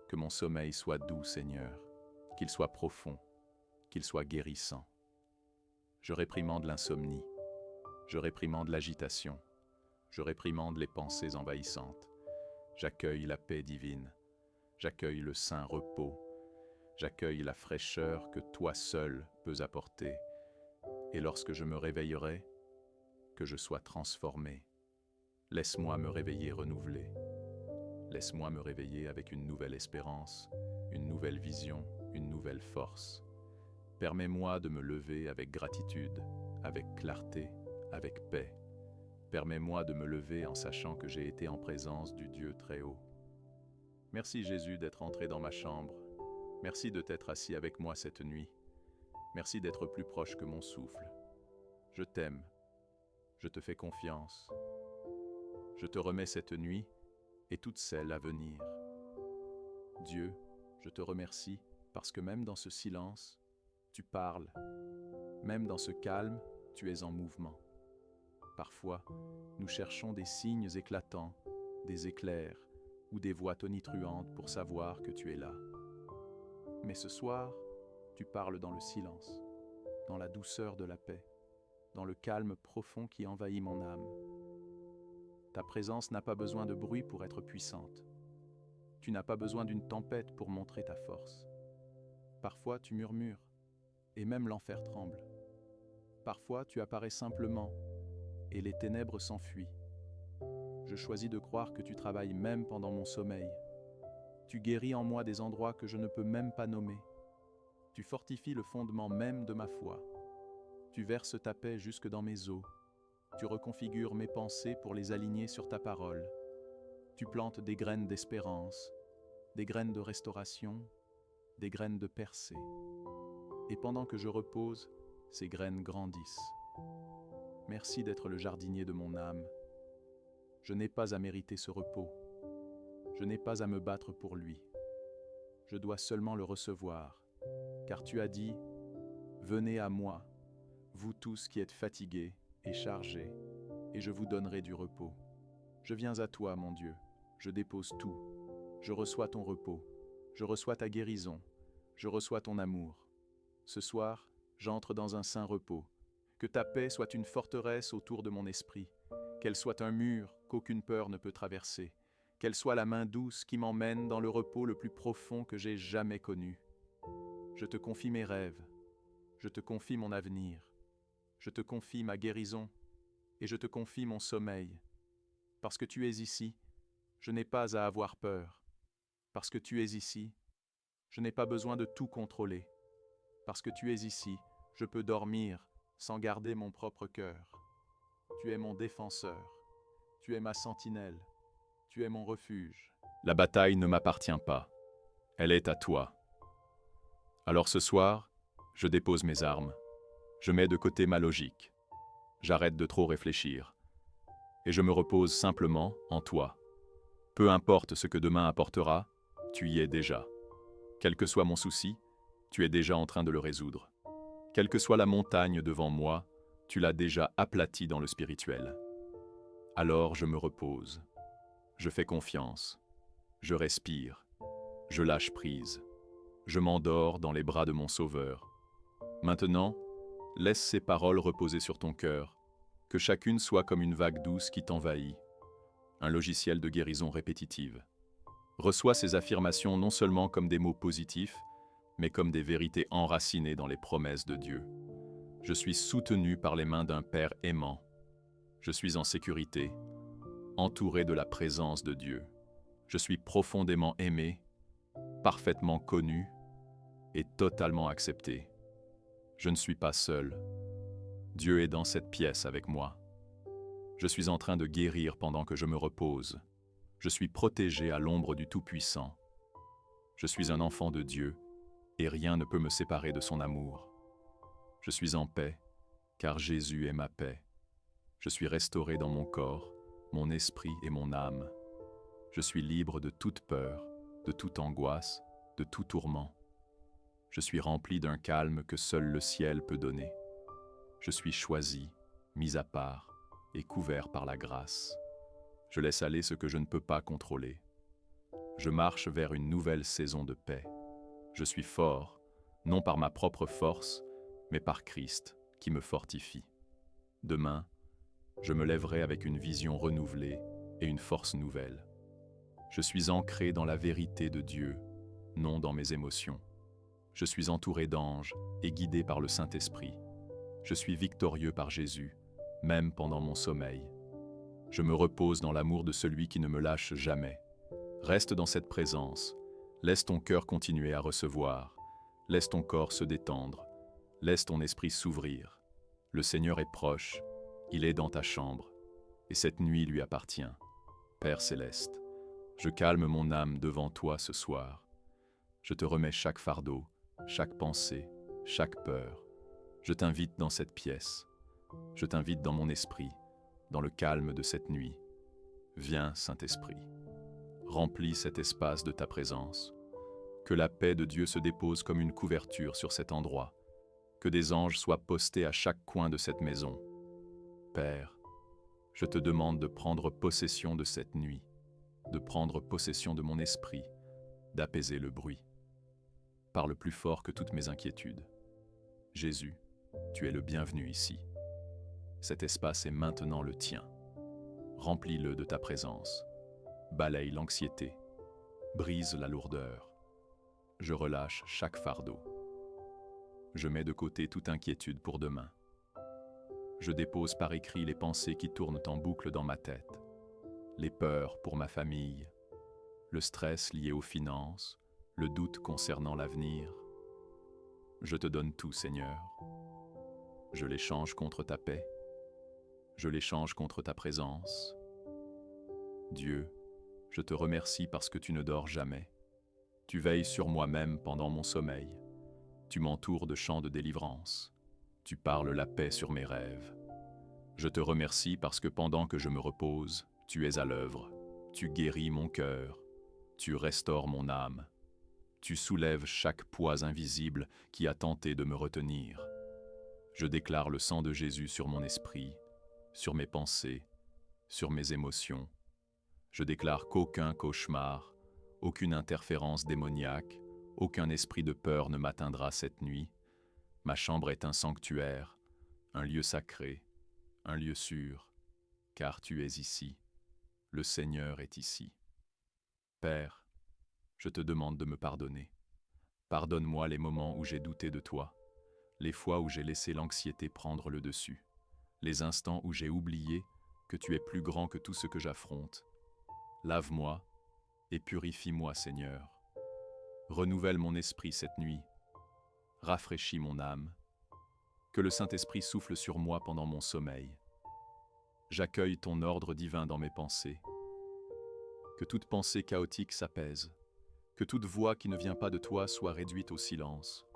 Que mon sommeil soit doux, Seigneur, qu'il soit profond, qu'il soit guérissant. Je réprimande l'insomnie, je réprimande l'agitation, je réprimande les pensées envahissantes. J'accueille la paix divine, j'accueille le saint repos, j'accueille la fraîcheur que toi seul peux apporter. Et lorsque je me réveillerai, que je sois transformé. Laisse-moi me réveiller renouvelé. Laisse-moi me réveiller avec une nouvelle espérance, une nouvelle vision, une nouvelle force. Permets-moi de me lever avec gratitude, avec clarté, avec paix. Permets-moi de me lever en sachant que j'ai été en présence du Dieu très haut. Merci Jésus d'être entré dans ma chambre. Merci de t'être assis avec moi cette nuit. Merci d'être plus proche que mon souffle. Je t'aime. Je te fais confiance. Je te remets cette nuit et toutes celles à venir. Dieu, je te remercie parce que même dans ce silence, tu parles. Même dans ce calme, tu es en mouvement. Parfois, nous cherchons des signes éclatants, des éclairs ou des voix tonitruantes pour savoir que tu es là. Mais ce soir, tu parles dans le silence, dans la douceur de la paix, dans le calme profond qui envahit mon âme. Ta présence n'a pas besoin de bruit pour être puissante. Tu n'as pas besoin d'une tempête pour montrer ta force. Parfois, tu murmures, et même l'enfer tremble. Parfois, tu apparais simplement, et les ténèbres s'enfuient. Je choisis de croire que tu travailles même pendant mon sommeil. Tu guéris en moi des endroits que je ne peux même pas nommer. Tu fortifies le fondement même de ma foi. Tu verses ta paix jusque dans mes os. Tu reconfigures mes pensées pour les aligner sur ta parole. Tu plantes des graines d'espérance, des graines de restauration, des graines de percée. Et pendant que je repose, ces graines grandissent. Merci d'être le jardinier de mon âme. Je n'ai pas à mériter ce repos. Je n'ai pas à me battre pour lui. Je dois seulement le recevoir, car tu as dit « Venez à moi, vous tous qui êtes fatigués et chargés, et je vous donnerai du repos. » Je viens à toi, mon Dieu, je dépose tout. Je reçois ton repos, je reçois ta guérison, je reçois ton amour. Ce soir, j'entre dans un saint repos. Que ta paix soit une forteresse autour de mon esprit, qu'elle soit un mur qu'aucune peur ne peut traverser, qu'elle soit la main douce qui m'emmène dans le repos le plus profond que j'ai jamais connu. Je te confie mes rêves, je te confie mon avenir, je te confie ma guérison et je te confie mon sommeil. Parce que tu es ici, je n'ai pas à avoir peur. Parce que tu es ici, je n'ai pas besoin de tout contrôler. Parce que tu es ici, je peux dormir sans garder mon propre cœur. Tu es mon défenseur, tu es ma sentinelle, tu es mon refuge. La bataille ne m'appartient pas, elle est à toi. Alors ce soir, je dépose mes armes, je mets de côté ma logique, j'arrête de trop réfléchir, et je me repose simplement en toi. Peu importe ce que demain apportera, tu y es déjà. Quel que soit mon souci, tu es déjà en train de le résoudre. Quelle que soit la montagne devant moi, tu l'as déjà aplatie dans le spirituel. Alors je me repose, je fais confiance, je respire, je lâche prise, je m'endors dans les bras de mon Sauveur. Maintenant, laisse ces paroles reposer sur ton cœur, que chacune soit comme une vague douce qui t'envahit, un logiciel de guérison répétitive. Reçois ces affirmations non seulement comme des mots positifs, mais comme des vérités enracinées dans les promesses de Dieu. Je suis soutenu par les mains d'un Père aimant. Je suis en sécurité, entouré de la présence de Dieu. Je suis profondément aimé, parfaitement connu et totalement accepté. Je ne suis pas seul. Dieu est dans cette pièce avec moi. Je suis en train de guérir pendant que je me repose. Je suis protégé à l'ombre du Tout-Puissant. Je suis un enfant de Dieu et rien ne peut me séparer de son amour. Je suis en paix, car Jésus est ma paix. Je suis restauré dans mon corps, mon esprit et mon âme. Je suis libre de toute peur, de toute angoisse, de tout tourment. Je suis rempli d'un calme que seul le ciel peut donner. Je suis choisi, mis à part et couvert par la grâce. Je laisse aller ce que je ne peux pas contrôler. Je marche vers une nouvelle saison de paix. Je suis fort, non par ma propre force, mais par Christ qui me fortifie. Demain, je me lèverai avec une vision renouvelée et une force nouvelle. Je suis ancré dans la vérité de Dieu, non dans mes émotions. Je suis entouré d'anges et guidé par le Saint-Esprit. Je suis victorieux par Jésus, même pendant mon sommeil. Je me repose dans l'amour de celui qui ne me lâche jamais. Reste dans cette présence. Laisse ton cœur continuer à recevoir. Laisse ton corps se détendre. Laisse ton esprit s'ouvrir. Le Seigneur est proche. Il est dans ta chambre. Et cette nuit lui appartient. Père céleste, je calme mon âme devant toi ce soir. Je te remets chaque fardeau, chaque pensée, chaque peur. Je t'invite dans cette pièce. Je t'invite dans mon esprit, dans le calme de cette nuit. Viens, Saint-Esprit. Remplis cet espace de ta présence. Que la paix de Dieu se dépose comme une couverture sur cet endroit. Que des anges soient postés à chaque coin de cette maison. Père, je te demande de prendre possession de cette nuit, de prendre possession de mon esprit, d'apaiser le bruit. Parle plus fort que toutes mes inquiétudes. Jésus, tu es le bienvenu ici. Cet espace est maintenant le tien. Remplis-le de ta présence. Balaye l'anxiété. Brise la lourdeur. Je relâche chaque fardeau. Je mets de côté toute inquiétude pour demain. Je dépose par écrit les pensées qui tournent en boucle dans ma tête. les peurs pour ma famille, le stress lié aux finances, le doute concernant l'avenir. Je te donne tout, Seigneur. Je l'échange contre ta paix. Je l'échange contre ta présence. Dieu, je te remercie parce que tu ne dors jamais. Tu veilles sur moi-même pendant mon sommeil. Tu m'entoures de chants de délivrance. Tu parles la paix sur mes rêves. Je te remercie parce que pendant que je me repose, tu es à l'œuvre. Tu guéris mon cœur. Tu restaures mon âme. Tu soulèves chaque poids invisible qui a tenté de me retenir. Je déclare le sang de Jésus sur mon esprit, sur mes pensées, sur mes émotions. Je déclare qu'aucun cauchemar, aucune interférence démoniaque, aucun esprit de peur ne m'atteindra cette nuit. Ma chambre est un sanctuaire, un lieu sacré, un lieu sûr, car tu es ici. Le Seigneur est ici. Père, je te demande de me pardonner. Pardonne-moi les moments où j'ai douté de toi, les fois où j'ai laissé l'anxiété prendre le dessus, les instants où j'ai oublié que tu es plus grand que tout ce que j'affronte. Lave-moi et purifie-moi, Seigneur. Renouvelle mon esprit cette nuit. Rafraîchis mon âme. Que le Saint-Esprit souffle sur moi pendant mon sommeil. J'accueille ton ordre divin dans mes pensées. Que toute pensée chaotique s'apaise. Que toute voix qui ne vient pas de toi soit réduite au silence.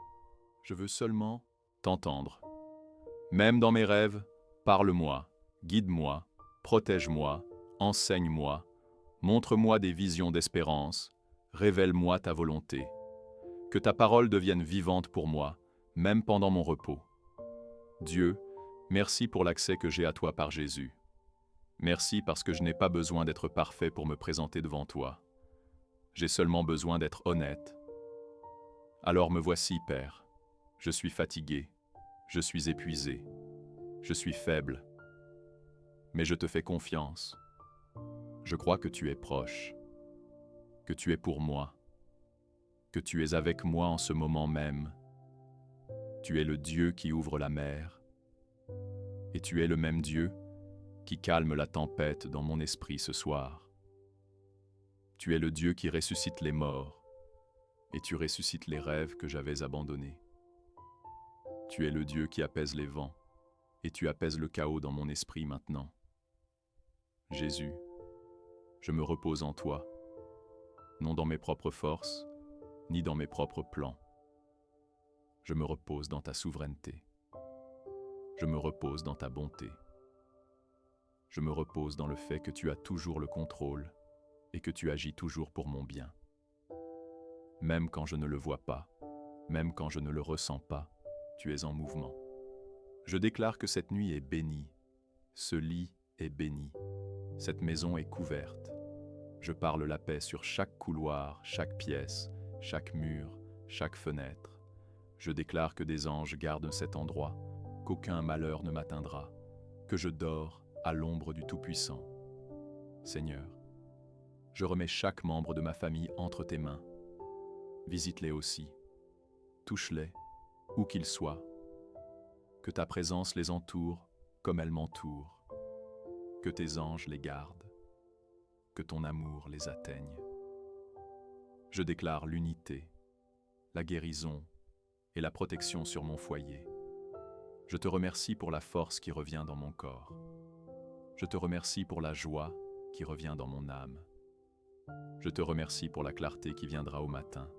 Je veux seulement t'entendre. Même dans mes rêves, parle-moi, guide-moi, protège-moi, enseigne-moi, montre-moi des visions d'espérance, révèle-moi ta volonté. Que ta parole devienne vivante pour moi, même pendant mon repos. Dieu, merci pour l'accès que j'ai à toi par Jésus. Merci parce que je n'ai pas besoin d'être parfait pour me présenter devant toi. J'ai seulement besoin d'être honnête. Alors me voici, Père. Je suis fatigué, je suis épuisé, je suis faible. Mais je te fais confiance. Je crois que tu es proche, que tu es pour moi, que tu es avec moi en ce moment même. Tu es le Dieu qui ouvre la mer, et tu es le même Dieu qui calme la tempête dans mon esprit ce soir. Tu es le Dieu qui ressuscite les morts, et tu ressuscites les rêves que j'avais abandonnés. Tu es le Dieu qui apaise les vents, et tu apaises le chaos dans mon esprit maintenant. Jésus, je me repose en toi, non dans mes propres forces, ni dans mes propres plans. Je me repose dans ta souveraineté. Je me repose dans ta bonté. Je me repose dans le fait que tu as toujours le contrôle et que tu agis toujours pour mon bien. Même quand je ne le vois pas, même quand je ne le ressens pas, tu es en mouvement. Je déclare que cette nuit est bénie, ce lit est béni, cette maison est couverte. Je parle la paix sur chaque couloir, chaque pièce, chaque mur, chaque fenêtre. Je déclare que des anges gardent cet endroit, qu'aucun malheur ne m'atteindra, que je dors à l'ombre du Tout-Puissant. Seigneur, je remets chaque membre de ma famille entre tes mains. Visite-les aussi, touche-les, où qu'ils soient. Que ta présence les entoure comme elle m'entoure. Que tes anges les gardent. Que ton amour les atteigne. Je déclare l'unité, la guérison et la protection sur mon foyer. Je te remercie pour la force qui revient dans mon corps. Je te remercie pour la joie qui revient dans mon âme. Je te remercie pour la clarté qui viendra au matin,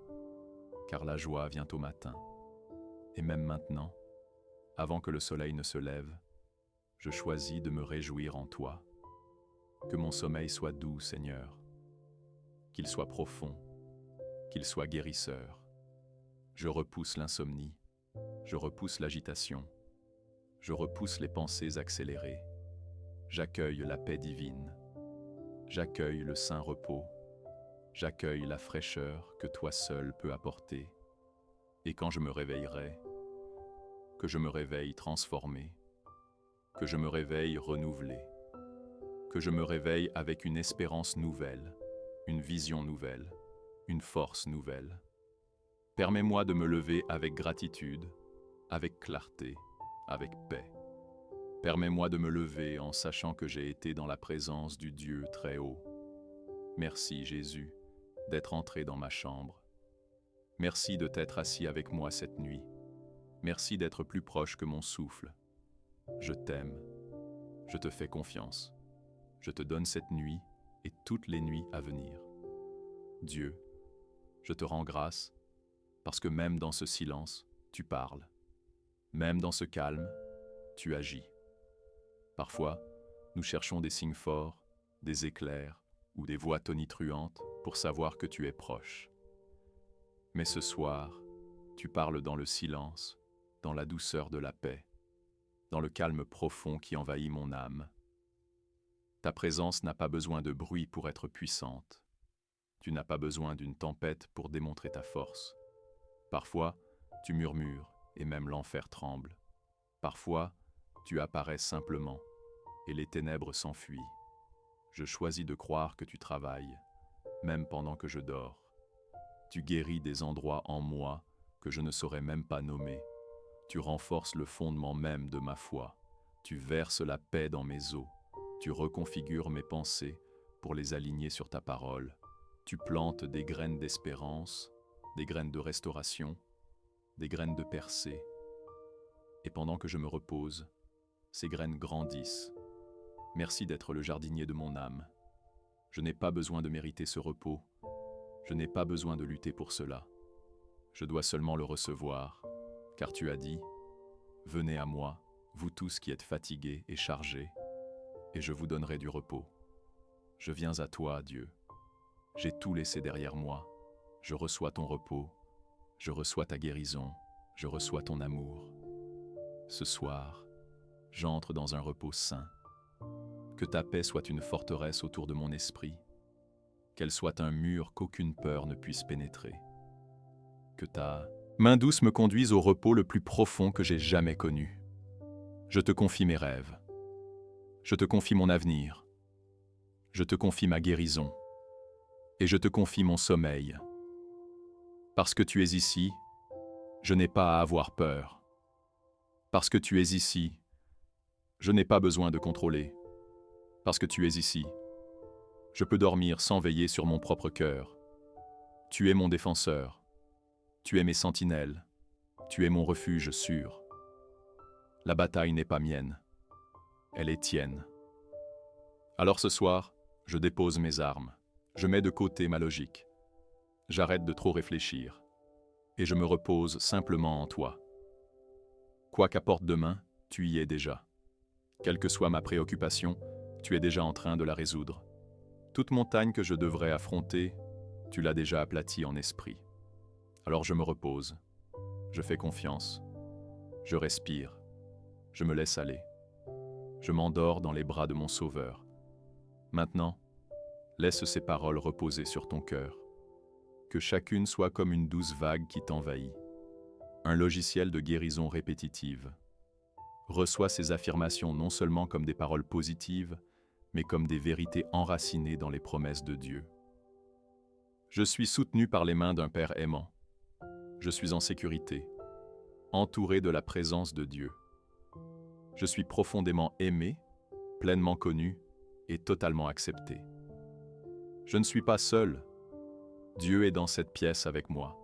car la joie vient au matin. Et même maintenant, avant que le soleil ne se lève, je choisis de me réjouir en toi. Que mon sommeil soit doux, Seigneur, qu'il soit profond, qu'il soit guérisseur. Je repousse l'insomnie, je repousse l'agitation, je repousse les pensées accélérées. J'accueille la paix divine, j'accueille le saint repos, j'accueille la fraîcheur que toi seul peux apporter. Et quand je me réveillerai, que je me réveille transformé, que je me réveille renouvelé, que je me réveille avec une espérance nouvelle, une vision nouvelle, une force nouvelle. Permets-moi de me lever avec gratitude, avec clarté, avec paix. Permets-moi de me lever en sachant que j'ai été dans la présence du Dieu très haut. Merci, Jésus, d'être entré dans ma chambre. Merci de t'être assis avec moi cette nuit. Merci d'être plus proche que mon souffle. Je t'aime. Je te fais confiance. Je te donne cette nuit et toutes les nuits à venir. Dieu, je te rends grâce parce que même dans ce silence, tu parles. Même dans ce calme, tu agis. Parfois, nous cherchons des signes forts, des éclairs ou des voix tonitruantes pour savoir que tu es proche. Mais ce soir, tu parles dans le silence, dans la douceur de la paix, dans le calme profond qui envahit mon âme. Ta présence n'a pas besoin de bruit pour être puissante. Tu n'as pas besoin d'une tempête pour démontrer ta force. Parfois, tu murmures et même l'enfer tremble. Parfois, tu apparais simplement et les ténèbres s'enfuient. Je choisis de croire que tu travailles, même pendant que je dors. Tu guéris des endroits en moi que je ne saurais même pas nommer. Tu renforces le fondement même de ma foi. Tu verses la paix dans mes os. Tu reconfigures mes pensées pour les aligner sur ta parole. Tu plantes des graines d'espérance, des graines de restauration, des graines de percée. Et pendant que je me repose, ces graines grandissent. Merci d'être le jardinier de mon âme. Je n'ai pas besoin de mériter ce repos. Je n'ai pas besoin de lutter pour cela. Je dois seulement le recevoir, car tu as dit, « Venez à moi, vous tous qui êtes fatigués et chargés, et je vous donnerai du repos. » Je viens à toi, Dieu. J'ai tout laissé derrière moi. Je reçois ton repos. Je reçois ta guérison. Je reçois ton amour. Ce soir, j'entre dans un repos sain. Que ta paix soit une forteresse autour de mon esprit. Qu'elle soit un mur qu'aucune peur ne puisse pénétrer. Que ta main douce me conduise au repos le plus profond que j'ai jamais connu. Je te confie mes rêves. Je te confie mon avenir. Je te confie ma guérison. Et je te confie mon sommeil. Parce que tu es ici, je n'ai pas à avoir peur. Parce que tu es ici, je n'ai pas besoin de contrôler. Parce que tu es ici, je peux dormir sans veiller sur mon propre cœur. Tu es mon défenseur. Tu es mes sentinelles. Tu es mon refuge sûr. La bataille n'est pas mienne. Elle est tienne. Alors ce soir, je dépose mes armes. Je mets de côté ma logique. J'arrête de trop réfléchir. Et je me repose simplement en toi. Quoi qu'apporte demain, tu y es déjà. Quelle que soit ma préoccupation, tu es déjà en train de la résoudre. Toute montagne que je devrais affronter, tu l'as déjà aplatie en esprit. Alors je me repose. Je fais confiance. Je respire. Je me laisse aller. Je m'endors dans les bras de mon Sauveur. Maintenant, laisse ces paroles reposer sur ton cœur. Que chacune soit comme une douce vague qui t'envahit. Un logiciel de guérison répétitive. Reçois ces affirmations non seulement comme des paroles positives, mais comme des vérités enracinées dans les promesses de Dieu. Je suis soutenu par les mains d'un Père aimant. Je suis en sécurité, entouré de la présence de Dieu. Je suis profondément aimé, pleinement connu et totalement accepté. Je ne suis pas seul. Dieu est dans cette pièce avec moi.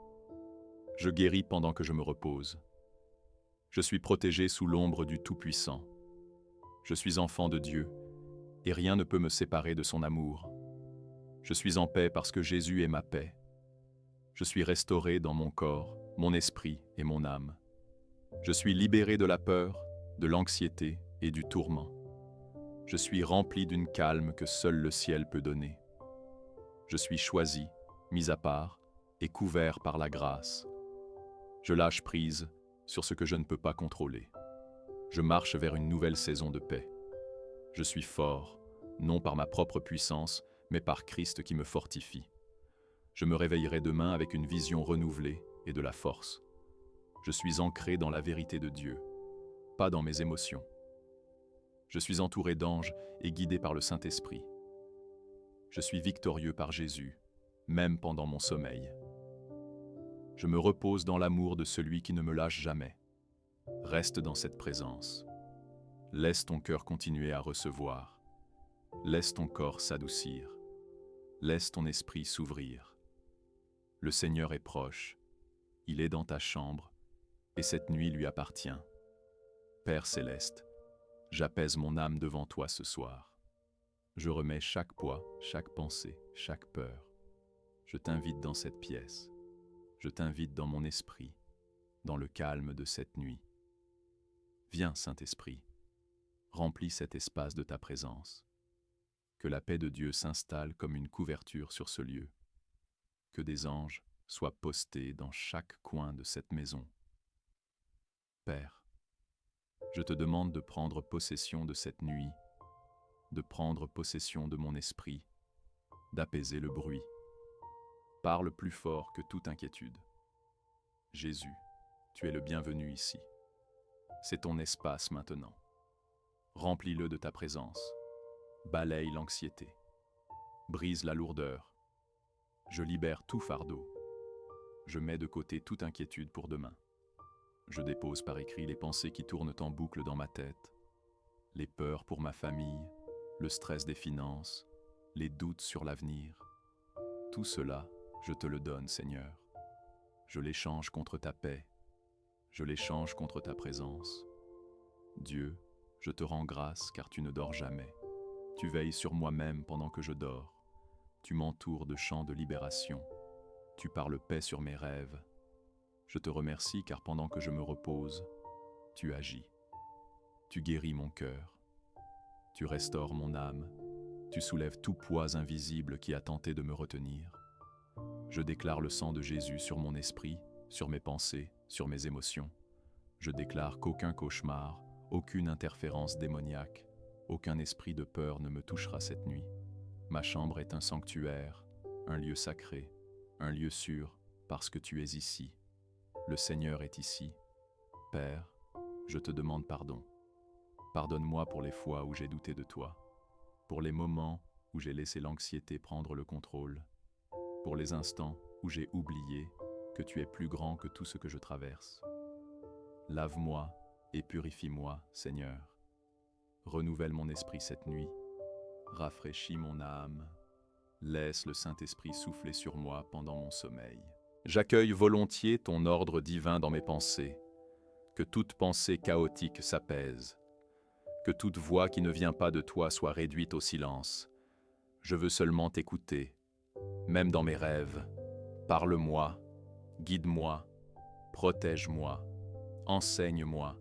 Je guéris pendant que je me repose. Je suis protégé sous l'ombre du Tout-Puissant. Je suis enfant de Dieu, et rien ne peut me séparer de son amour. Je suis en paix parce que Jésus est ma paix. Je suis restauré dans mon corps, mon esprit et mon âme. Je suis libéré de la peur, de l'anxiété et du tourment. Je suis rempli d'une calme que seul le ciel peut donner. Je suis choisi, mis à part et couvert par la grâce. Je lâche prise sur ce que je ne peux pas contrôler. Je marche vers une nouvelle saison de paix. Je suis fort, non par ma propre puissance, mais par Christ qui me fortifie. Je me réveillerai demain avec une vision renouvelée et de la force. Je suis ancré dans la vérité de Dieu, pas dans mes émotions. Je suis entouré d'anges et guidé par le Saint-Esprit. Je suis victorieux par Jésus, même pendant mon sommeil. Je me repose dans l'amour de celui qui ne me lâche jamais. Reste dans cette présence. Laisse ton cœur continuer à recevoir. Laisse ton corps s'adoucir. Laisse ton esprit s'ouvrir. Le Seigneur est proche. Il est dans ta chambre, et cette nuit lui appartient. Père céleste, j'apaise mon âme devant toi ce soir. Je remets chaque poids, chaque pensée, chaque peur. Je t'invite dans cette pièce. Je t'invite dans mon esprit, dans le calme de cette nuit. Viens, Saint-Esprit, remplis cet espace de ta présence. Que la paix de Dieu s'installe comme une couverture sur ce lieu. Que des anges soient postés dans chaque coin de cette maison. Père, je te demande de prendre possession de cette nuit, de prendre possession de mon esprit, d'apaiser le bruit. Parle plus fort que toute inquiétude. Jésus, tu es le bienvenu ici. C'est ton espace maintenant. Remplis-le de ta présence. Balaye l'anxiété. Brise la lourdeur. Je libère tout fardeau. Je mets de côté toute inquiétude pour demain. Je dépose par écrit les pensées qui tournent en boucle dans ma tête, les peurs pour ma famille, le stress des finances, les doutes sur l'avenir. Tout cela, je te le donne, Seigneur. Je l'échange contre ta paix. Je l'échange contre ta présence. Dieu, je te rends grâce car tu ne dors jamais. Tu veilles sur moi-même pendant que je dors. Tu m'entoures de chants de libération. Tu parles paix sur mes rêves. Je te remercie car pendant que je me repose, tu agis. Tu guéris mon cœur. Tu restaures mon âme. Tu soulèves tout poids invisible qui a tenté de me retenir. Je déclare le sang de Jésus sur mon esprit, sur mes pensées, sur mes émotions. Je déclare qu'aucun cauchemar, aucune interférence démoniaque, aucun esprit de peur ne me touchera cette nuit. Ma chambre est un sanctuaire, un lieu sacré, un lieu sûr, parce que tu es ici. Le Seigneur est ici. Père, je te demande pardon. Pardonne-moi pour les fois où j'ai douté de toi, pour les moments où j'ai laissé l'anxiété prendre le contrôle, pour les instants où j'ai oublié que tu es plus grand que tout ce que je traverse. Lave-moi et purifie-moi, Seigneur. Renouvelle mon esprit cette nuit. Rafraîchis mon âme. Laisse le Saint-Esprit souffler sur moi pendant mon sommeil. J'accueille volontiers ton ordre divin dans mes pensées. Que toute pensée chaotique s'apaise. Que toute voix qui ne vient pas de toi soit réduite au silence. Je veux seulement t'écouter, même dans mes rêves. Parle-moi, guide-moi, protège-moi, enseigne-moi,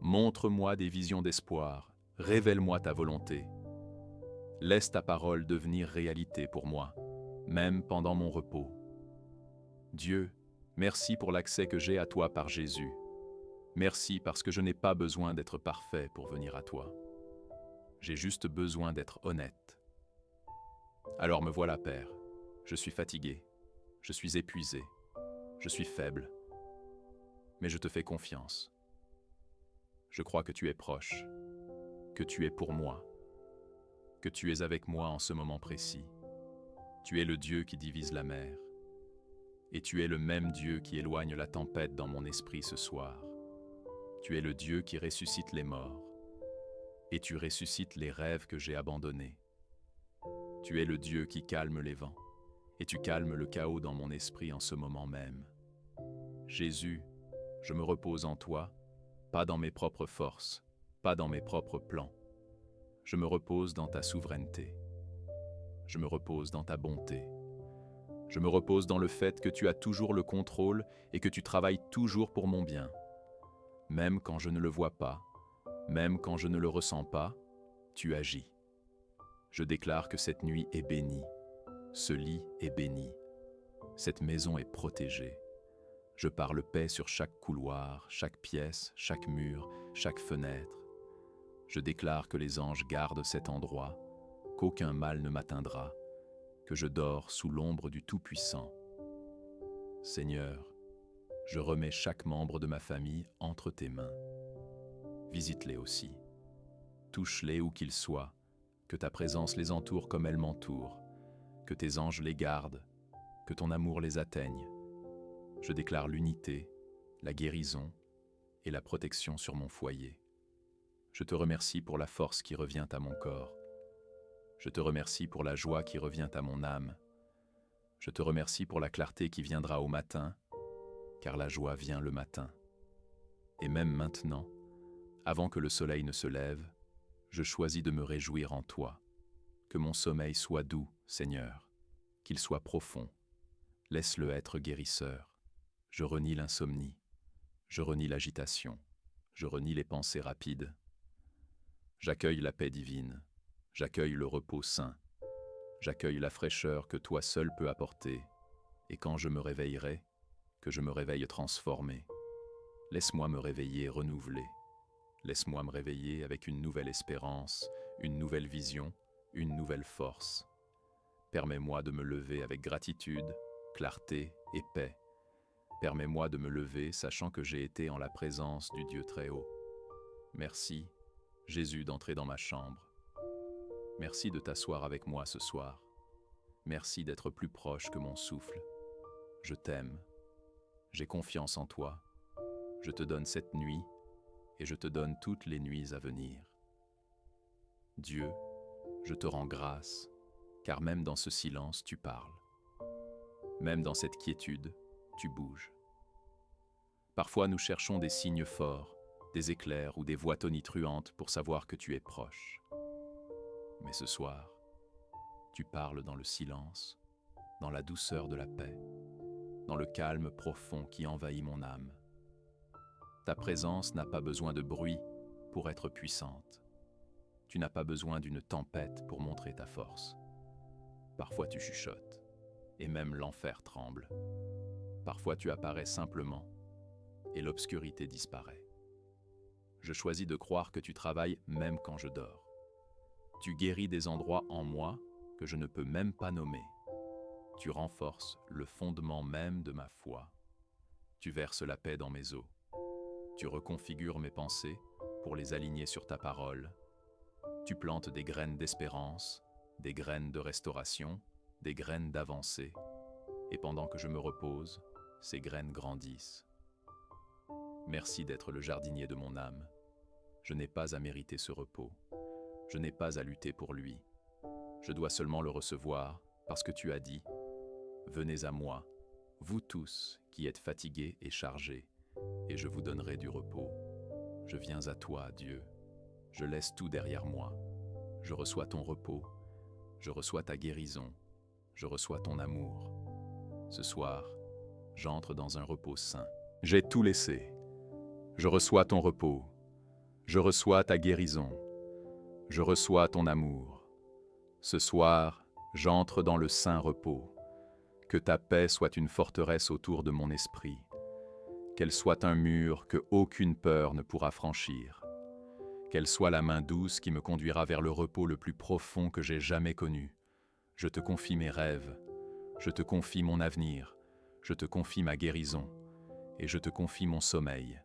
montre-moi des visions d'espoir, révèle-moi ta volonté. Laisse ta parole devenir réalité pour moi, même pendant mon repos. Dieu, merci pour l'accès que j'ai à toi par Jésus. Merci parce que je n'ai pas besoin d'être parfait pour venir à toi. J'ai juste besoin d'être honnête. Alors me voilà, Père. Je suis fatigué, je suis épuisé, je suis faible. Mais je te fais confiance. Je crois que tu es proche, que tu es pour moi, que tu es avec moi en ce moment précis. Tu es le Dieu qui divise la mer. Et tu es le même Dieu qui éloigne la tempête dans mon esprit ce soir. Tu es le Dieu qui ressuscite les morts. Et tu ressuscites les rêves que j'ai abandonnés. Tu es le Dieu qui calme les vents. Et tu calmes le chaos dans mon esprit en ce moment même. Jésus, je me repose en toi, pas dans mes propres forces, pas dans mes propres plans. Je me repose dans ta souveraineté. Je me repose dans ta bonté. Je me repose dans le fait que tu as toujours le contrôle et que tu travailles toujours pour mon bien. Même quand je ne le vois pas, même quand je ne le ressens pas, tu agis. Je déclare que cette nuit est bénie. Ce lit est béni. Cette maison est protégée. Je parle paix sur chaque couloir, chaque pièce, chaque mur, chaque fenêtre. Je déclare que les anges gardent cet endroit, qu'aucun mal ne m'atteindra, que je dors sous l'ombre du Tout-Puissant. Seigneur, je remets chaque membre de ma famille entre tes mains. Visite-les aussi. Touche-les où qu'ils soient, que ta présence les entoure comme elle m'entoure, que tes anges les gardent, que ton amour les atteigne. Je déclare l'unité, la guérison et la protection sur mon foyer. Je te remercie pour la force qui revient à mon corps. Je te remercie pour la joie qui revient à mon âme. Je te remercie pour la clarté qui viendra au matin, car la joie vient le matin. Et même maintenant, avant que le soleil ne se lève, je choisis de me réjouir en toi. Que mon sommeil soit doux, Seigneur, qu'il soit profond. Laisse-le être guérisseur. Je renie l'insomnie. Je renie l'agitation. Je renie les pensées rapides. J'accueille la paix divine. J'accueille le repos sain. J'accueille la fraîcheur que toi seul peux apporter. Et quand je me réveillerai, que je me réveille transformé. Laisse-moi me réveiller renouvelé. Laisse-moi me réveiller avec une nouvelle espérance, une nouvelle vision, une nouvelle force. Permets-moi de me lever avec gratitude, clarté et paix. Permets-moi de me lever sachant que j'ai été en la présence du Dieu Très-Haut. Merci, Jésus, d'entrer dans ma chambre. Merci de t'asseoir avec moi ce soir. Merci d'être plus proche que mon souffle. Je t'aime. J'ai confiance en toi. Je te donne cette nuit et je te donne toutes les nuits à venir. Dieu, je te rends grâce, car même dans ce silence, tu parles. Même dans cette quiétude, tu bouges. Parfois, nous cherchons des signes forts, des éclairs ou des voix tonitruantes pour savoir que tu es proche. Mais ce soir, tu parles dans le silence, dans la douceur de la paix, dans le calme profond qui envahit mon âme. Ta présence n'a pas besoin de bruit pour être puissante. Tu n'as pas besoin d'une tempête pour montrer ta force. Parfois tu chuchotes, et même l'enfer tremble. Parfois tu apparais simplement, et l'obscurité disparaît. Je choisis de croire que tu travailles même quand je dors. Tu guéris des endroits en moi que je ne peux même pas nommer. Tu renforces le fondement même de ma foi. Tu verses la paix dans mes os. Tu reconfigures mes pensées pour les aligner sur ta parole. Tu plantes des graines d'espérance, des graines de restauration, des graines d'avancée. Et pendant que je me repose, ces graines grandissent. Merci d'être le jardinier de mon âme. Je n'ai pas à mériter ce repos. Je n'ai pas à lutter pour lui. Je dois seulement le recevoir parce que tu as dit « Venez à moi, vous tous qui êtes fatigués et chargés, et je vous donnerai du repos. Je viens à toi, Dieu. Je laisse tout derrière moi. Je reçois ton repos. Je reçois ta guérison. Je reçois ton amour. Ce soir, j'entre dans un repos sain. J'ai tout laissé. Je reçois ton repos. Je reçois ta guérison. Je reçois ton amour. Ce soir, j'entre dans le saint repos. Que ta paix soit une forteresse autour de mon esprit. Qu'elle soit un mur que aucune peur ne pourra franchir. Qu'elle soit la main douce qui me conduira vers le repos le plus profond que j'ai jamais connu. Je te confie mes rêves. Je te confie mon avenir. Je te confie ma guérison. Et je te confie mon sommeil.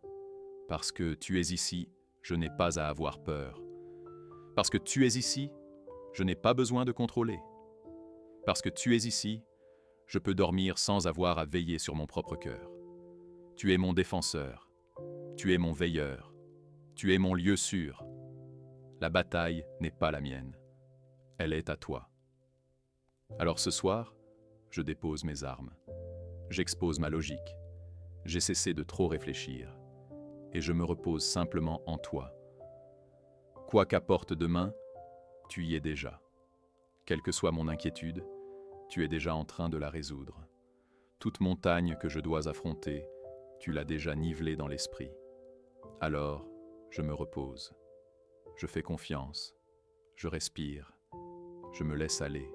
Parce que tu es ici, je n'ai pas à avoir peur. Parce que tu es ici, je n'ai pas besoin de contrôler. Parce que tu es ici, je peux dormir sans avoir à veiller sur mon propre cœur. Tu es mon défenseur. Tu es mon veilleur. Tu es mon lieu sûr. La bataille n'est pas la mienne. Elle est à toi. Alors ce soir, je dépose mes armes. J'expose ma logique. J'ai cessé de trop réfléchir. Et je me repose simplement en toi. Quoi qu'apporte demain, tu y es déjà. Quelle que soit mon inquiétude, tu es déjà en train de la résoudre. Toute montagne que je dois affronter, tu l'as déjà nivelée dans l'esprit. Alors, je me repose. Je fais confiance. Je respire. Je me laisse aller.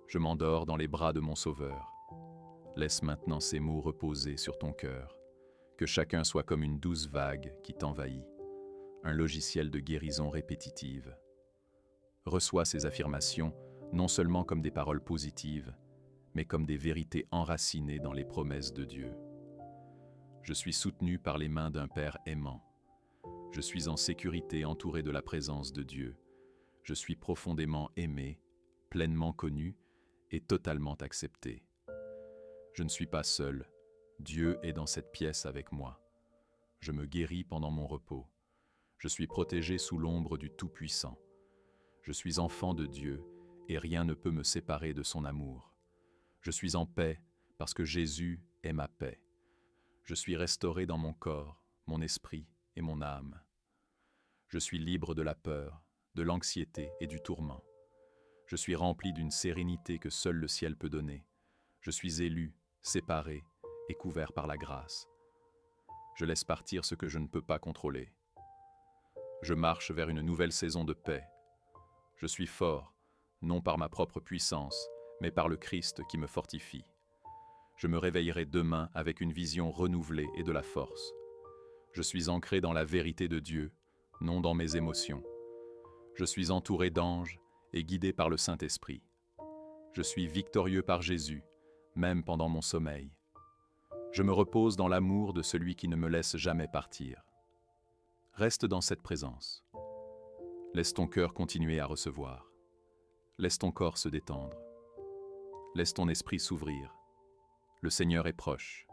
Je m'endors dans les bras de mon Sauveur. Laisse maintenant ces mots reposer sur ton cœur. Que chacun soit comme une douce vague qui t'envahit. Un logiciel de guérison répétitive. Reçois ces affirmations non seulement comme des paroles positives, mais comme des vérités enracinées dans les promesses de Dieu. Je suis soutenu par les mains d'un Père aimant. Je suis en sécurité entouré de la présence de Dieu. Je suis profondément aimé, pleinement connu et totalement accepté. Je ne suis pas seul. Dieu est dans cette pièce avec moi. Je me guéris pendant mon repos. Je suis protégé sous l'ombre du Tout-Puissant. Je suis enfant de Dieu et rien ne peut me séparer de son amour. Je suis en paix parce que Jésus est ma paix. Je suis restauré dans mon corps, mon esprit et mon âme. Je suis libre de la peur, de l'anxiété et du tourment. Je suis rempli d'une sérénité que seul le ciel peut donner. Je suis élu, séparé et couvert par la grâce. Je laisse partir ce que je ne peux pas contrôler. Je marche vers une nouvelle saison de paix. Je suis fort, non par ma propre puissance, mais par le Christ qui me fortifie. Je me réveillerai demain avec une vision renouvelée et de la force. Je suis ancré dans la vérité de Dieu, non dans mes émotions. Je suis entouré d'anges et guidé par le Saint-Esprit. Je suis victorieux par Jésus, même pendant mon sommeil. Je me repose dans l'amour de celui qui ne me laisse jamais partir. Reste dans cette présence. Laisse ton cœur continuer à recevoir. Laisse ton corps se détendre. Laisse ton esprit s'ouvrir. Le Seigneur est proche.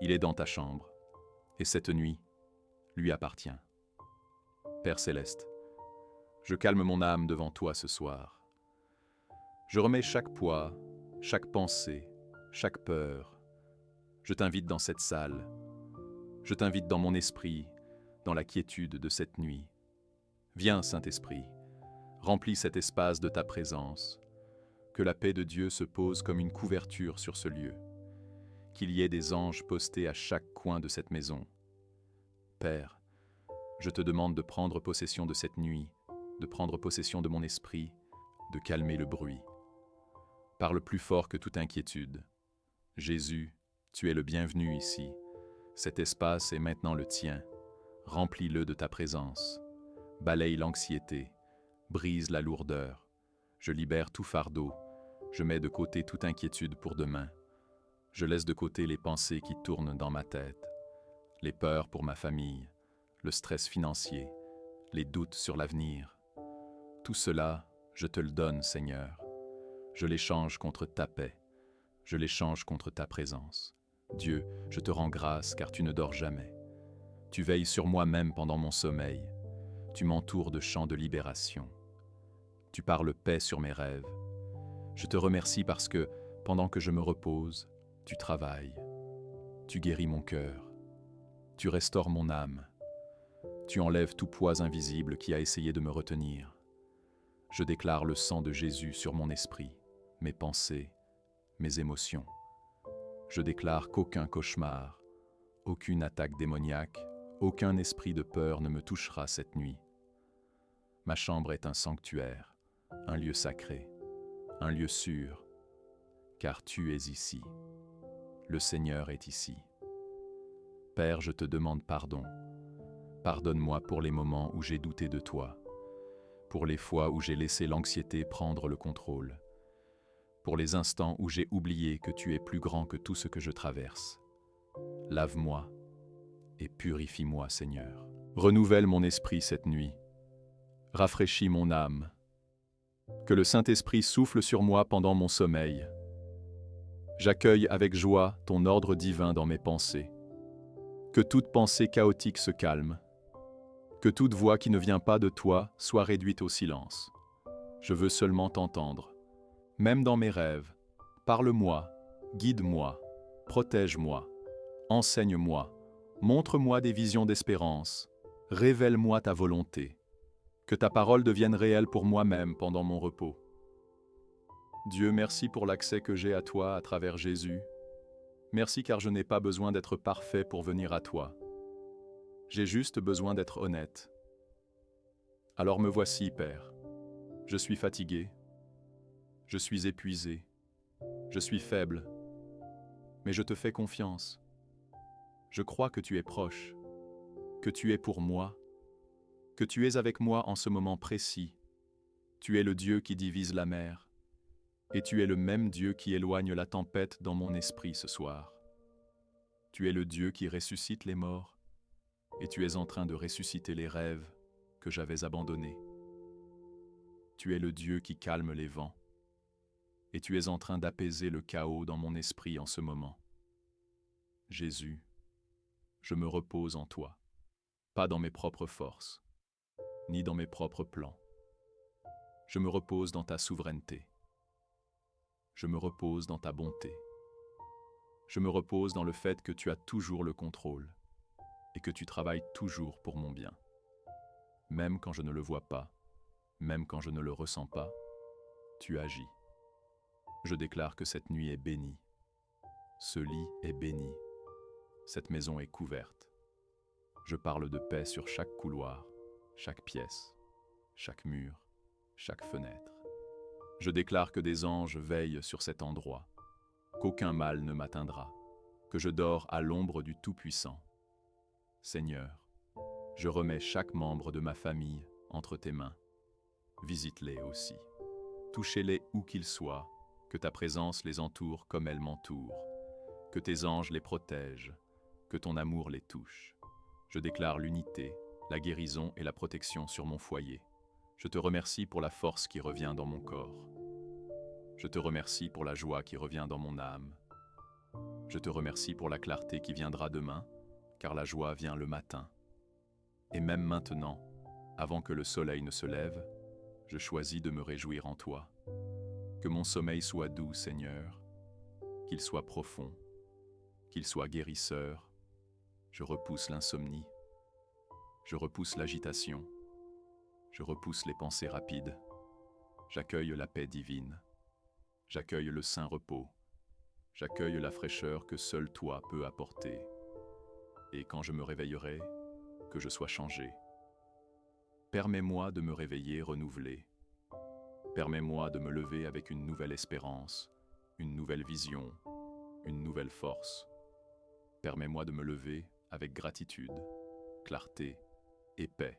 Il est dans ta chambre. Et cette nuit lui appartient. Père céleste, je calme mon âme devant toi ce soir. Je remets chaque poids, chaque pensée, chaque peur. Je t'invite dans cette salle. Je t'invite dans mon esprit, dans la quiétude de cette nuit. Viens, Saint-Esprit, remplis cet espace de ta présence. Que la paix de Dieu se pose comme une couverture sur ce lieu. Qu'il y ait des anges postés à chaque coin de cette maison. Père, je te demande de prendre possession de cette nuit, de prendre possession de mon esprit, de calmer le bruit. Parle plus fort que toute inquiétude. Jésus, tu es le bienvenu ici. Cet espace est maintenant le tien. Remplis-le de ta présence. Balaye l'anxiété, brise la lourdeur. Je libère tout fardeau. Je mets de côté toute inquiétude pour demain. Je laisse de côté les pensées qui tournent dans ma tête, les peurs pour ma famille, le stress financier, les doutes sur l'avenir. Tout cela, je te le donne, Seigneur. Je l'échange contre ta paix. Je l'échange contre ta présence. Dieu, je te rends grâce car tu ne dors jamais. Tu veilles sur moi même pendant mon sommeil. Tu m'entoures de chants de libération. Tu parles paix sur mes rêves. Je te remercie parce que, pendant que je me repose, tu travailles. Tu guéris mon cœur. Tu restaures mon âme. Tu enlèves tout poids invisible qui a essayé de me retenir. Je déclare le sang de Jésus sur mon esprit, mes pensées, mes émotions. Je déclare qu'aucun cauchemar, aucune attaque démoniaque, aucun esprit de peur ne me touchera cette nuit. Ma chambre est un sanctuaire, un lieu sacré, un lieu sûr, car tu es ici. Le Seigneur est ici. Père, je te demande pardon. Pardonne-moi pour les moments où j'ai douté de toi, pour les fois où j'ai laissé l'anxiété prendre le contrôle, pour les instants où j'ai oublié que tu es plus grand que tout ce que je traverse. Lave-moi et purifie-moi, Seigneur. Renouvelle mon esprit cette nuit. Rafraîchis mon âme. Que le Saint-Esprit souffle sur moi pendant mon sommeil. J'accueille avec joie ton ordre divin dans mes pensées. Que toute pensée chaotique se calme. Que toute voix qui ne vient pas de toi soit réduite au silence. Je veux seulement t'entendre. Même dans mes rêves, parle-moi, guide-moi, protège-moi, enseigne-moi, montre-moi des visions d'espérance, révèle-moi ta volonté. Que ta parole devienne réelle pour moi-même pendant mon repos. Dieu, merci pour l'accès que j'ai à toi à travers Jésus. Merci car je n'ai pas besoin d'être parfait pour venir à toi. J'ai juste besoin d'être honnête. Alors me voici, Père. Je suis fatigué. Je suis épuisé. Je suis faible. Mais je te fais confiance. Je crois que tu es proche, que tu es pour moi, que tu es avec moi en ce moment précis. Tu es le Dieu qui divise la mer. Et tu es le même Dieu qui éloigne la tempête dans mon esprit ce soir. Tu es le Dieu qui ressuscite les morts, et tu es en train de ressusciter les rêves que j'avais abandonnés. Tu es le Dieu qui calme les vents, et tu es en train d'apaiser le chaos dans mon esprit en ce moment. Jésus, je me repose en toi, pas dans mes propres forces, ni dans mes propres plans. Je me repose dans ta souveraineté. Je me repose dans ta bonté. Je me repose dans le fait que tu as toujours le contrôle et que tu travailles toujours pour mon bien. Même quand je ne le vois pas, même quand je ne le ressens pas, tu agis. Je déclare que cette nuit est bénie. Ce lit est béni. Cette maison est couverte. Je parle de paix sur chaque couloir, chaque pièce, chaque mur, chaque fenêtre. Je déclare que des anges veillent sur cet endroit, qu'aucun mal ne m'atteindra, que je dors à l'ombre du Tout-Puissant. Seigneur, je remets chaque membre de ma famille entre tes mains. Visite-les aussi. Touchez-les où qu'ils soient, que ta présence les entoure comme elle m'entoure, que tes anges les protègent, que ton amour les touche. Je déclare l'unité, la guérison et la protection sur mon foyer. Je te remercie pour la force qui revient dans mon corps. Je te remercie pour la joie qui revient dans mon âme. Je te remercie pour la clarté qui viendra demain, car la joie vient le matin. Et même maintenant, avant que le soleil ne se lève, je choisis de me réjouir en toi. Que mon sommeil soit doux, Seigneur, qu'il soit profond, qu'il soit guérisseur. Je repousse l'insomnie, je repousse l'agitation, je repousse les pensées rapides. J'accueille la paix divine, j'accueille le saint repos, j'accueille la fraîcheur que seul toi peux apporter. Et quand je me réveillerai, que je sois changé. Permets-moi de me réveiller renouvelé. Permets-moi de me lever avec une nouvelle espérance, une nouvelle vision, une nouvelle force. Permets-moi de me lever avec gratitude, clarté et paix.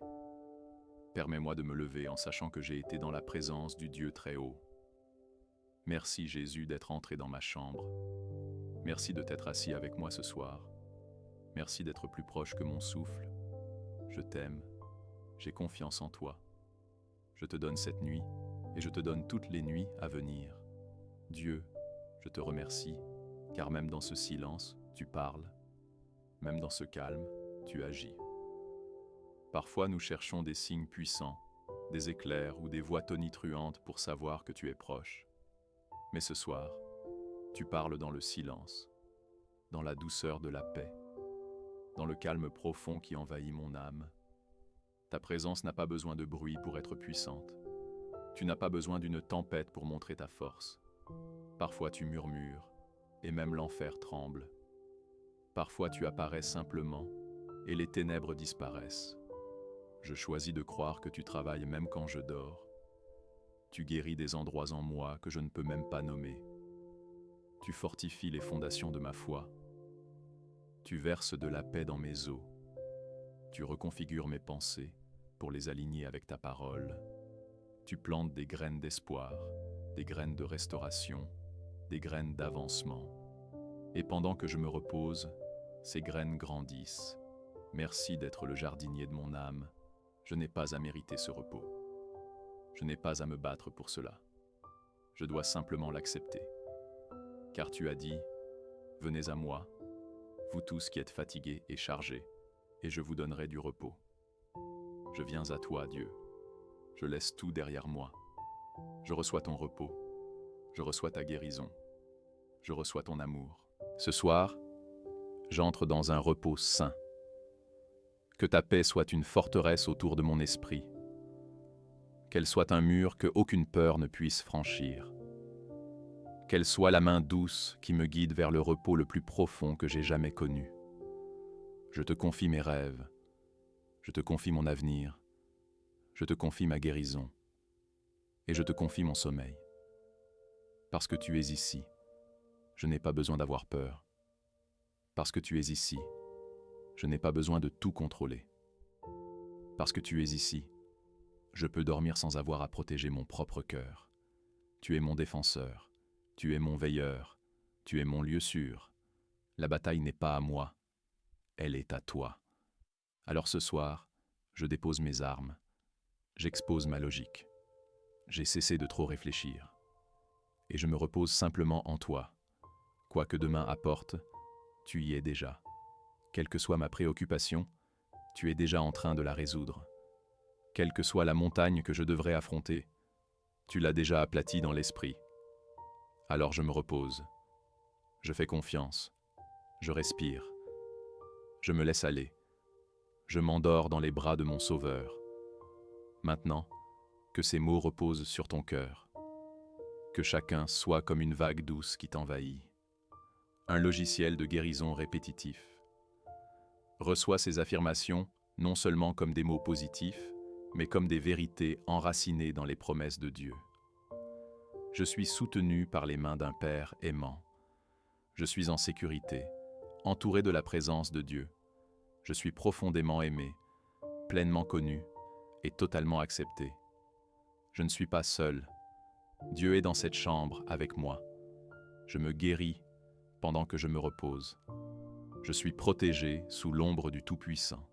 Permets-moi de me lever en sachant que j'ai été dans la présence du Dieu très haut. Merci Jésus d'être entré dans ma chambre. Merci de t'être assis avec moi ce soir. Merci d'être plus proche que mon souffle. Je t'aime, j'ai confiance en toi. Je te donne cette nuit et je te donne toutes les nuits à venir. Dieu, je te remercie, car même dans ce silence, tu parles. Même dans ce calme, tu agis. Parfois, nous cherchons des signes puissants, des éclairs ou des voix tonitruantes pour savoir que tu es proche. Mais ce soir, tu parles dans le silence, dans la douceur de la paix, dans le calme profond qui envahit mon âme. Ta présence n'a pas besoin de bruit pour être puissante. Tu n'as pas besoin d'une tempête pour montrer ta force. Parfois tu murmures, et même l'enfer tremble. Parfois tu apparais simplement, et les ténèbres disparaissent. Je choisis de croire que tu travailles même quand je dors. Tu guéris des endroits en moi que je ne peux même pas nommer. Tu fortifies les fondations de ma foi. Tu verses de la paix dans mes os. Tu reconfigures mes pensées pour les aligner avec ta parole. Tu plantes des graines d'espoir, des graines de restauration, des graines d'avancement. Et pendant que je me repose, ces graines grandissent. Merci d'être le jardinier de mon âme. Je n'ai pas à mériter ce repos. Je n'ai pas à me battre pour cela. Je dois simplement l'accepter. Car tu as dit, « Venez à moi, vous tous qui êtes fatigués et chargés, et je vous donnerai du repos. » Je viens à toi, Dieu. Je laisse tout derrière moi. Je reçois ton repos. Je reçois ta guérison. Je reçois ton amour. Ce soir, j'entre dans un repos sain. Que ta paix soit une forteresse autour de mon esprit. Qu'elle soit un mur que aucune peur ne puisse franchir. Qu'elle soit la main douce qui me guide vers le repos le plus profond que j'ai jamais connu. Je te confie mes rêves. Je te confie mon avenir. Je te confie ma guérison. Et je te confie mon sommeil. Parce que tu es ici, je n'ai pas besoin d'avoir peur. Parce que tu es ici, je n'ai pas besoin de tout contrôler. Parce que tu es ici, je peux dormir sans avoir à protéger mon propre cœur. Tu es mon défenseur, tu es mon veilleur, tu es mon lieu sûr. La bataille n'est pas à moi, elle est à toi. Alors ce soir, je dépose mes armes, j'expose ma logique. J'ai cessé de trop réfléchir. Et je me repose simplement en toi. Quoi que demain apporte, tu y es déjà. Quelle que soit ma préoccupation, tu es déjà en train de la résoudre. Quelle que soit la montagne que je devrais affronter, tu l'as déjà aplatie dans l'esprit. Alors je me repose. Je fais confiance. Je respire. Je me laisse aller. Je m'endors dans les bras de mon Sauveur. Maintenant, que ces mots reposent sur ton cœur. Que chacun soit comme une vague douce qui t'envahit. Un logiciel de guérison répétitif. Reçois ces affirmations non seulement comme des mots positifs, mais comme des vérités enracinées dans les promesses de Dieu. Je suis soutenu par les mains d'un Père aimant. Je suis en sécurité, entouré de la présence de Dieu. Je suis profondément aimé, pleinement connu et totalement accepté. Je ne suis pas seul. Dieu est dans cette chambre avec moi. Je me guéris pendant que je me repose. Je suis protégé sous l'ombre du Tout-Puissant.